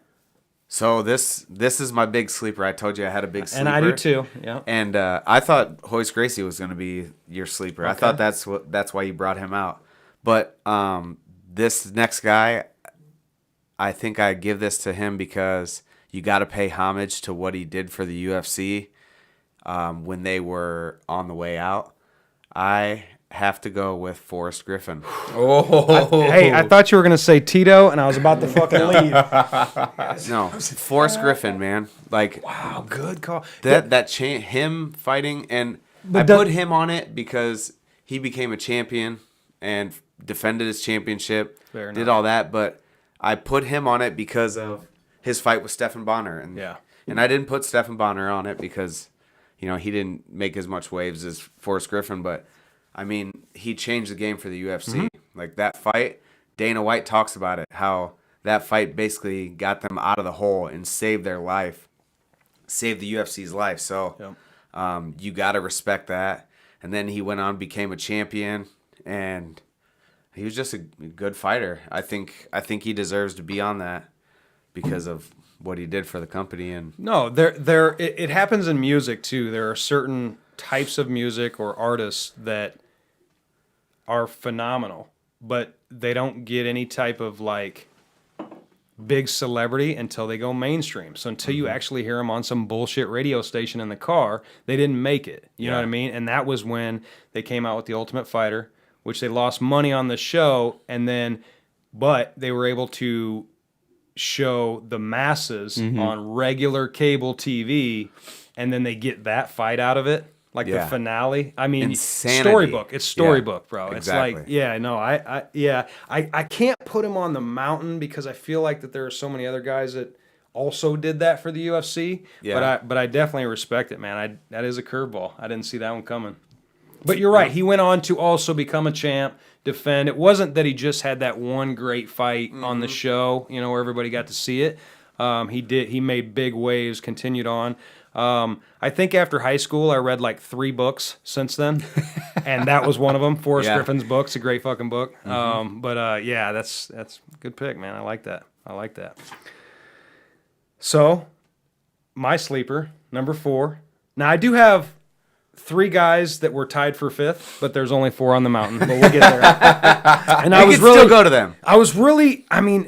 So this is my big sleeper. I told you I had a big sleeper. And I do too. Yeah. And I thought Hoist Gracie was going to be your sleeper. I thought that's why you brought him out. But this next guy, I think I give this to him because you got to pay homage to what he did for the UFC when they were on the way out. I have to go with Forrest Griffin. Hey, I thought you were gonna say Tito, and I was about to fucking leave. No, Forrest Griffin, man. Like, Wow, good call. him fighting, and But I that- put him on it because he became a champion and defended his championship, Fair did enough. all that. But I put him on it because of his fight with Stephan Bonner, and Yeah. and I didn't put Stephan Bonner on it because he didn't make as much waves as Forrest Griffin, but I mean, he changed the game for the UFC. Mm-hmm. Like, that fight, Dana White talks about it, how that fight basically got them out of the hole and saved their life, saved the UFC's life. So you got to respect that. And then he went on, became a champion, and he was just a good fighter. I think he deserves to be on that because of what he did for the company. And No, it happens in music too. There are certain types of music or artists that are phenomenal, but they don't get any type of like big celebrity until they go mainstream. So until you actually hear them on some bullshit radio station in the car, they didn't make it. You know what I mean? And that was when they came out with The Ultimate Fighter, which they lost money on the show, but they were able to show the masses on regular cable TV, and then they get that fight out of it, like the finale. I mean, Insanity. storybook. It's storybook, Yeah, bro. exactly. It's like, I can't put him on the mountain because I feel like that there are so many other guys that also did that for the UFC. Yeah. But I definitely respect it, man. That is a curveball. I didn't see that one coming. But you're right. He went on to also become a champ, defend. It wasn't that he just had that one great fight on the show, where everybody got to see it. He made big waves, continued on. I think after high school, I read like 3 books since then, and that was one of them. Forrest Griffin's book. It's a great fucking book. That's a good pick, man. I like that. I like that. So, my sleeper, number 4. Now, I do have 3 guys that were tied for 5th, but there's only 4 on the mountain. But we'll get there. And I was still go to them. I was really,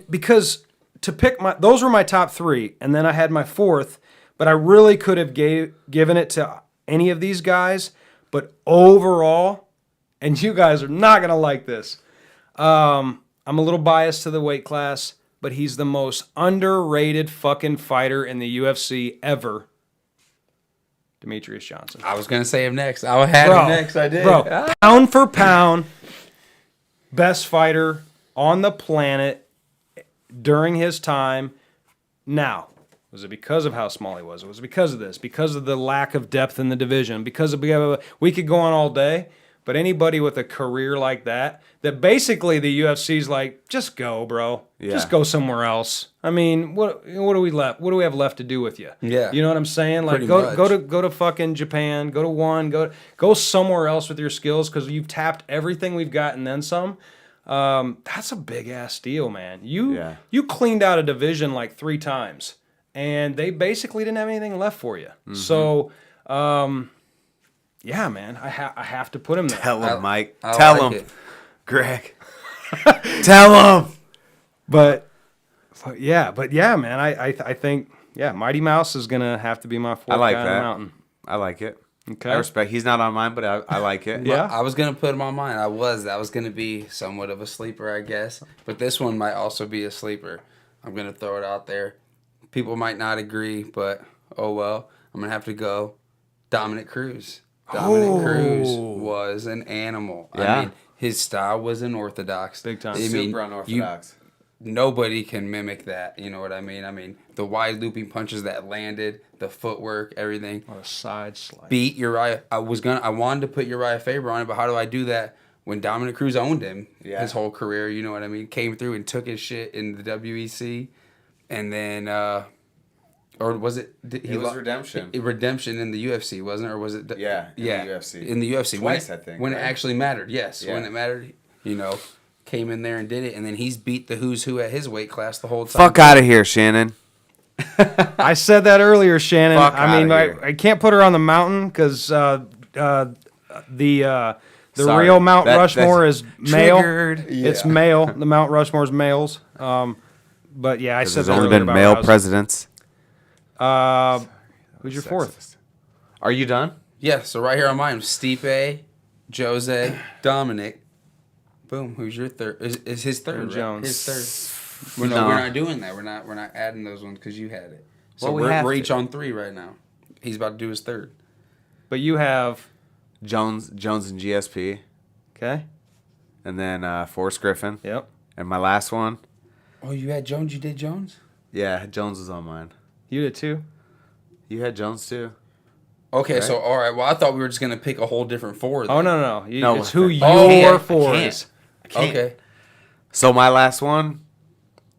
because to pick those were my top 3, and then I had my 4th, but I really could have given it to any of these guys. But overall, and you guys are not gonna like this, I'm a little biased to the weight class, but he's the most underrated fucking fighter in the UFC ever. Demetrius Johnson. I was gonna say him next. I had him next. I did. Bro, pound for pound, best fighter on the planet during his time. Now, was it because of how small he was? It was because of this, because of the lack of depth in the division, because of we could go on all day. But anybody with a career like that basically the UFC's like, just go, bro. Yeah. Just go somewhere else. I mean, what do we left? What do we have left to do with you? Yeah. You know what I'm saying? Like, Pretty go to fucking Japan. Go to one. Go somewhere else with your skills because you've tapped everything we've got and then some. That's a big ass deal, man. You cleaned out a division like 3 times, and they basically didn't have anything left for you. Mm-hmm. So. Yeah, man, I have to put him there. Tell him, Mike. I Tell like him, it. Greg. Tell him. But yeah, man, I think Mighty Mouse is gonna have to be my 4th like guy on that. the mountain. I like it. Okay, I respect. He's not on mine, but I like it. Yeah. I was gonna put him on mine. That was gonna be somewhat of a sleeper, I guess. But this one might also be a sleeper. I'm gonna throw it out there. People might not agree, but oh well. I'm gonna have to go. Dominic Cruz. Dominic Cruz was an animal. Yeah. I mean, his style was unorthodox. Big time. Super unorthodox. Nobody can mimic that. You know what I mean? I mean, the wide looping punches that landed, the footwork, everything. On a side slide. Beat Uriah. I wanted to put Uriah Faber on it, but how do I do that when Dominic Cruz owned him his whole career? You know what I mean? Came through and took his shit in the WEC, and then or was it? It was redemption. Redemption in the UFC, wasn't it? Or was it? In the UFC. In the UFC. Twice, I think. When right? it actually mattered, yes. Yeah. When it mattered, came in there and did it, and then he's beat the who's who at his weight class the whole time. Fuck out of here, Shannon. I said that earlier, Shannon. Fuck I mean, outta here. I can't put her on the mountain because the Sorry. real Mount That- Rushmore that's is male. triggered. It's male. The Mount Rushmore is males. But yeah, I said There's that only earlier been about male Rouse. presidents. Who's your 4th? Sexist. Are you done? Yeah, so right here on mine, Stipe, Jose, Dominic. Boom. Who's your 3rd? Is his 3rd? Aaron right? Jones. His 3rd. No. We're not doing that. We're not adding those ones because you had it. So Well, we have we're to. each on 3 right now. He's about to do his 3rd. But you have Jones and GSP, okay. and then Forrest Griffin, Yep. and my last one. Oh, you had Jones. You did Jones. Yeah, Jones was on mine. You did too. You had Jones too. Okay, Right. so all right. Well, I thought we were just gonna pick a whole different 4. Oh no. No, It's who I your can't. 4 I can't. is. Okay. So my last one,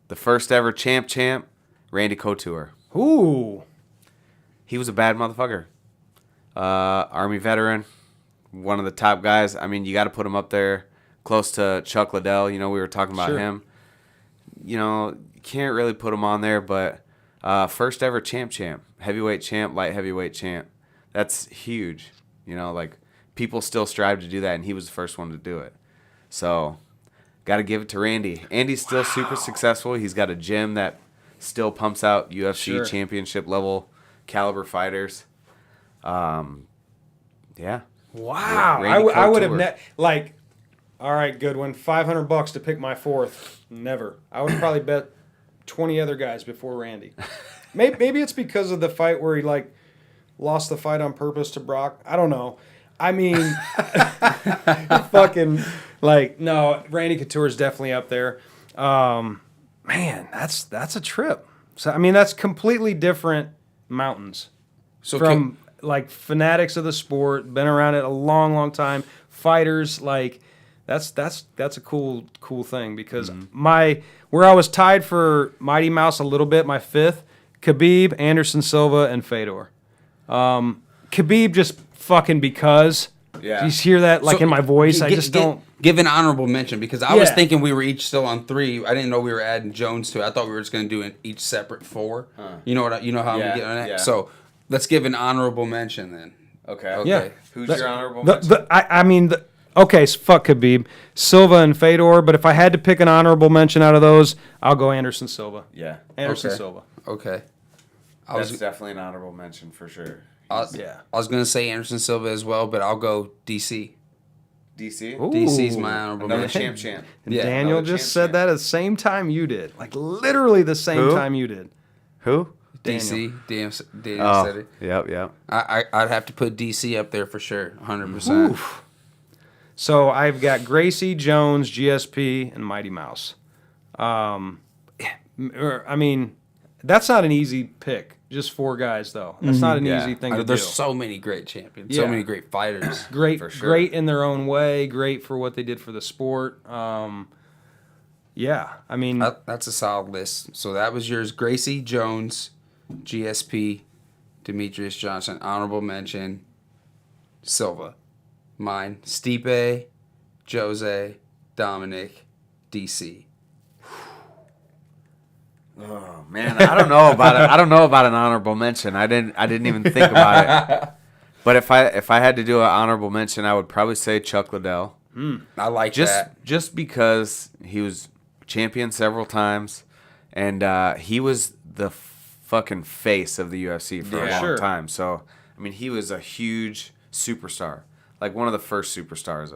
the first ever champ, Randy Couture. Ooh. He was a bad motherfucker. Army veteran, one of the top guys. I mean, you got to put him up there, close to Chuck Liddell. We were talking about Sure. him. You can't really put him on there, but first ever champ, heavyweight champ, light heavyweight champ. That's huge. Like people still strive to do that, and he was the first one to do it. So, got to give it to Randy. Andy's still super successful. He's got a gym that still pumps out UFC Sure. championship level caliber fighters. Yeah. Wow. Randy I would have Couture. all right, good one. $500 to pick my 4th. Never. I would probably bet 20 other guys before Randy. Maybe it's because of the fight where he lost the fight on purpose to Brock. I don't know. I mean, fucking no. Randy Couture is definitely up there. Man, that's a trip. So I mean, that's completely different mountains. So From fanatics of the sport, been around it a long, long time. Fighters, that's a cool thing because where I was tied for Mighty Mouse a little bit, my 5th, Khabib, Anderson Silva, and Fedor. Khabib just fucking because. Yeah. You hear that in my voice? I just don't. give an honorable mention because I was Yeah. thinking we were each still on 3. I didn't know we were adding Jones to it. I thought we were just going to do each separate 4. You know what? You know how Yeah, I'm getting on that. yeah. So let's give an honorable mention then. Okay. Yeah. Who's your honorable mention? Okay, so fuck Khabib, Silva and Fedor, but if I had to pick an honorable mention out of those, I'll go Anderson Silva. Yeah. Anderson Okay. Silva. Okay. That's definitely an honorable mention for sure. I was going to say Anderson Silva as well, but I'll go DC. DC? Ooh. DC's my honorable Another mention. champ. And Yeah, Daniel another just champ. said that at the same time you did. Like literally the same Who? time you did. Who? DC. Daniel Oh, said it. yep. I'd have to put DC up there for sure, 100%. Oof. So I've got Gracie, Jones, GSP, and Mighty Mouse. I mean, that's not an easy pick. Just 4 guys, though. That's not an Yeah. easy thing to do. There's so many great champions, so Yeah. many great fighters. Great, For sure. great in their own way. Great for what they did for the sport. Yeah, I mean, That's a solid list. So that was yours: Gracie, Jones, GSP, Demetrius Johnson. Honorable mention: Silva. Mine: Stipe, Jose, Dominic, DC. Oh man, I don't know about it. I don't know about an honorable mention. I didn't even think about it. But if I had to do an honorable mention, I would probably say Chuck Liddell. I like Just that. just because he was champion several times, and he was the fucking face of the UFC for a Yeah. long Sure. time. So I mean, he was a huge superstar, like one of the first superstars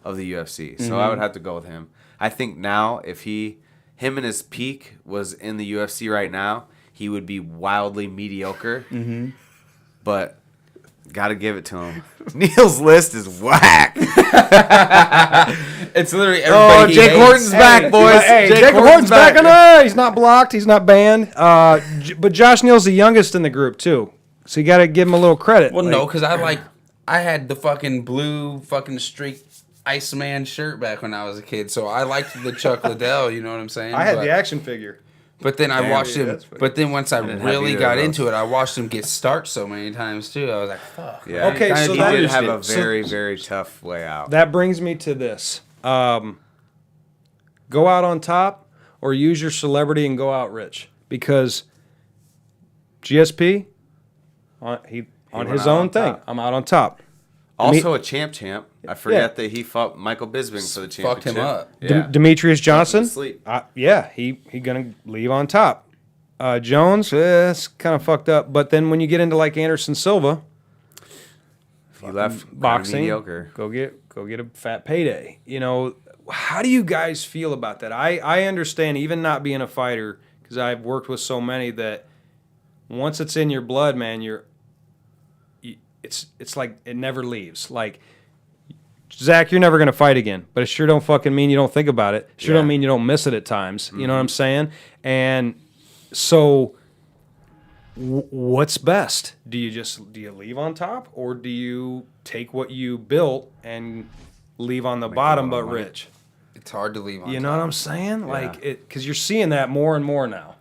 of the UFC. So I would have to go with him. I think now if him and his peak was in the UFC right now, he would be wildly mediocre. But got to give it to him. Neil's list is whack. It's literally Oh, everybody. Jake Horton's back, boys. Hey, Jake Horton's back. He's not blocked. He's not banned. But Josh Neal's the youngest in the group too, so you got to give him a little credit. Well, Like, no, because I had the fucking blue fucking streak Iceman shirt back when I was a kid, so I liked the Chuck Liddell. You know what I'm saying? I had But- the action figure. But then I watched yeah, him. that's funny. But then once I didn't have really either got of those. into it, I watched him get starched so many times too. I was like, "Fuck." Yeah. Okay, so he that did is have a it. So- very, very tough way out. That brings me to this: go out on top, or use your celebrity and go out rich. Because GSP, on his went own out on thing, top. I'm out on top. Also a champ. I forget that he fought Michael Bisping for the Fucked championship. him up. Yeah. Demetrius Johnson, sleep. he gonna leave on top. Jones, it's kind of fucked up. But then when you get into like Anderson Silva, He left kinda boxing, mediocre. go get a fat payday. You know, how do you guys feel about that? I understand, even not being a fighter, because I've worked with so many that once it's in your blood, man, it's like it never leaves. Like, Zach, you're never gonna fight again, but it sure don't fucking mean you don't think about it. Sure Yeah. don't mean you don't miss it at times. You know what I'm saying? And so, what's best? Do you leave on top, or do you take what you built and leave on the bottom lot of but money. rich? It's hard to leave on. You know what I'm saying? Like it, because you're seeing that more and more now.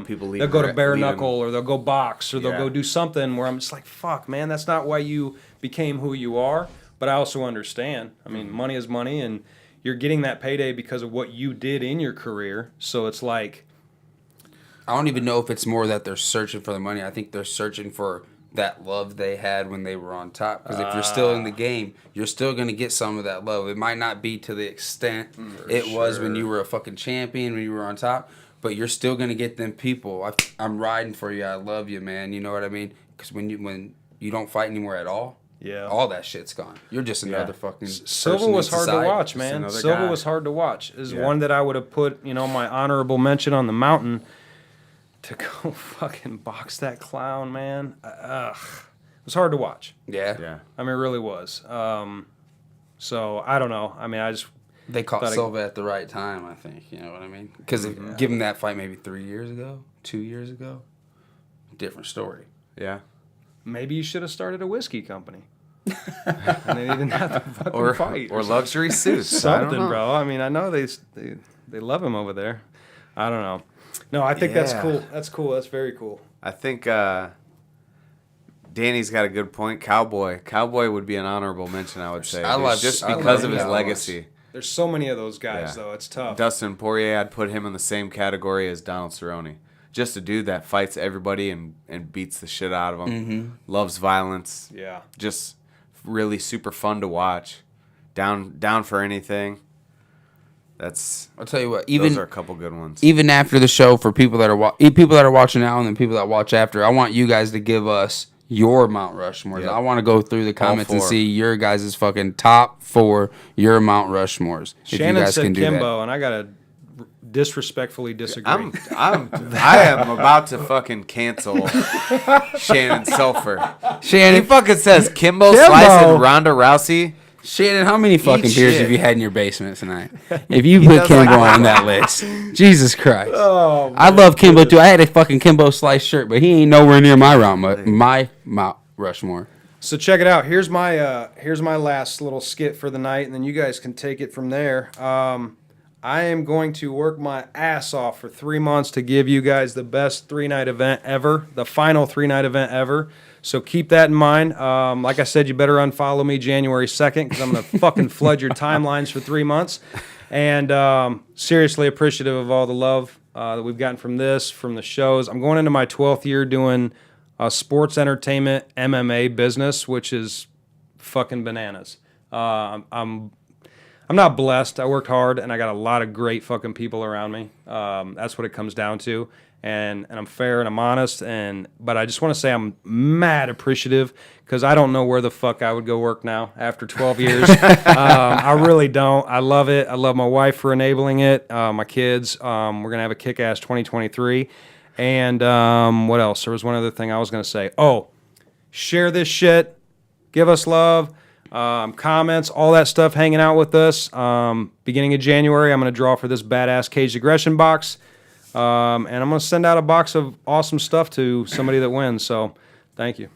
People leave They'll go to gra- bare leaving- knuckle, or they'll go box, or they'll Yeah. go do something where I'm just like, fuck, man, that's not why you became who you are. But I also understand. I mean, money is money, and you're getting that payday because of what you did in your career. So it's like, I don't even know if it's more that they're searching for the money. I think they're searching for that love they had when they were on top. Because if you're still in the game, you're still going to get some of that love. It might not be to the extent it was when you were a fucking champion, when you were on top, but you're still going to get them people. I'm riding for you. I love you, man. You know what I mean? Because when you don't fight anymore at all, yeah. all that shit's gone. You're just another fucking Silva person was in hard to society. watch, man. another Silva guy. was hard to watch. Is Yeah. one that I would have put, my honorable mention on the mountain to go fucking box that clown, man. It was hard to watch. Yeah. Yeah. I mean, it really was. So I don't know. I mean, I just They caught Thought I- Silva at the right time, I think. You know what I mean? Because give him that fight maybe 3 years ago, 2 years ago, different story. Yeah. maybe you should have started a whiskey company. And then you didn't have to fucking fight. Or luxury suits. I don't Something, know. bro. I mean, I know they love him over there. I don't know. No, I think that's Yeah. cool. That's cool. That's very cool. I think Danny's got a good point. Cowboy would be an honorable mention, I would say. I love- just I because love of his Cowboys. legacy. There's so many of those guys, Yeah. though. It's tough. Dustin Poirier, I'd put him in the same category as Donald Cerrone. Just a dude that fights everybody and beats the shit out of them. Mm-hmm. Loves violence. Yeah. Just really super fun to watch. Down for anything. I'll tell you what. Those are a couple good ones. Even after the show, for people that are watching now and then people that watch after, I want you guys to give us your Mount Rushmores. Yep. I want to go through the comments and four. see your guys' fucking top 4 your Mount Rushmores. If Shannon you guys said can do Kimbo, and I gotta disrespectfully disagree. I am about to fucking cancel Shannon Sulfur. He Shannon, fucking says Kimbo Slice and Ronda Rousey. Shannon, how many fucking beers shit. have you had in your basement tonight? If you put does Kimbo like on that list, Jesus Christ! Oh, I love Kimbo too. I had a fucking Kimbo Slice shirt, but he ain't nowhere near my Mount Rushmore. So check it out. Here's my last little skit for the night, and then you guys can take it from there. I am going to work my ass off for 3 months to give you guys the best 3-night event ever, the final 3-night event ever. So keep that in mind. Like I said, you better unfollow me January 2nd because I'm going to fucking flood your timelines for 3 months. And seriously appreciative of all the love that we've gotten from the shows. I'm going into my 12th year doing sports entertainment MMA business, which is fucking bananas. I'm not blessed. I worked hard, and I got a lot of great fucking people around me. That's what it comes down to. And I'm fair and I'm honest. But I just want to say I'm mad appreciative because I don't know where the fuck I would go work now after 12 years. I really don't. I love it. I love my wife for enabling it. My kids. We're going to have a kick-ass 2023. And what else? There was one other thing I was going to say. Oh, share this shit. Give us love. Comments, all that stuff, hanging out with us. Beginning of January, I'm going to draw for this badass Caged Aggression box. And I'm going to send out a box of awesome stuff to somebody that wins. So thank you.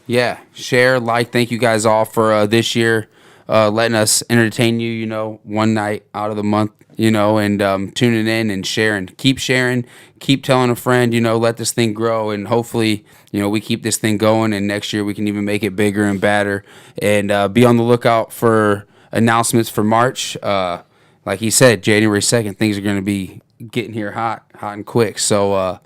Yeah, share, like, thank you guys all for this year letting us entertain you, one night out of the month, and tuning in and sharing. Keep telling a friend, let this thing grow, and hopefully, we keep this thing going, and next year we can even make it bigger and badder. And be on the lookout for announcements for March. Like he said, January 2nd, things are going to be getting here hot and quick. So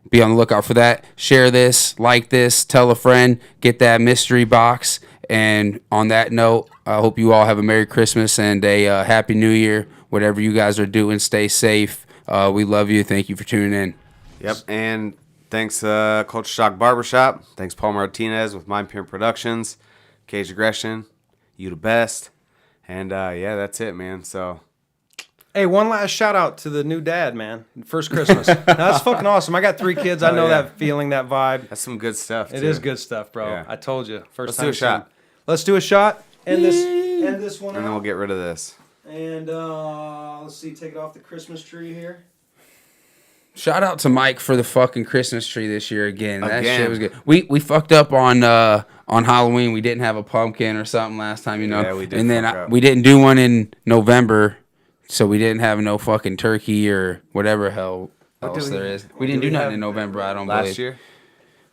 be on the lookout for that. Share this, like this, tell a friend, get that mystery box. And on that note, I hope you all have a Merry Christmas and a Happy New Year. Whatever you guys are doing, stay safe. We love you. Thank you for tuning in. Yep, and thanks Culture Shock Barbershop. Thanks Paul Martinez with Mind Pimp Productions. Caged Aggression, you the best. And yeah, that's it, man. So Hey, one last shout out to the new dad, man. First Christmas. That's fucking awesome. I got 3 kids. I know that feeling, that vibe. that's some good stuff, It too. is good stuff, bro. Yeah. I told you. First Let's time do a shot. soon. Let's do a shot. End this one And then out. we'll get rid of this. And let's see, take it off the Christmas tree here. Shout out to Mike for the fucking Christmas tree this year again. That Again. shit was good. We fucked up on Halloween. We didn't have a pumpkin or something last time, Yeah, we did And then fuck up. we didn't do one in November, so we didn't have no fucking turkey or whatever hell else there is. We didn't do nothing in November. I don't believe. Last year?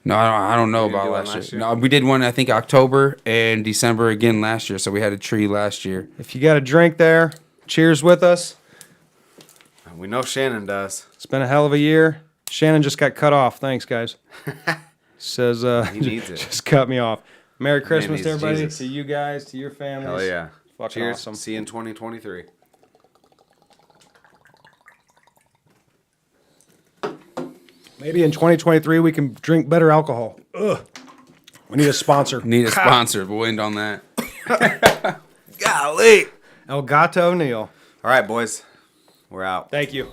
No, I don't know We didn't about do one last last year. year? No, we did one I think October and December again last year. So we had a tree last year. If you got a drink there, cheers with us. We know Shannon does. It's been a hell of a year. Shannon just got cut off. Thanks, guys. Says He needs it. just cut me off. Merry Christmas to needs everybody, Jesus. to you guys, to your families. Hell yeah. Fucking Cheers. awesome. See you in 2023. Maybe in 2023 we can drink better alcohol. Ugh. We need a sponsor. Need a sponsor. We'll end on that. Golly. El Gato Neil. All right, boys. We're out. Thank you.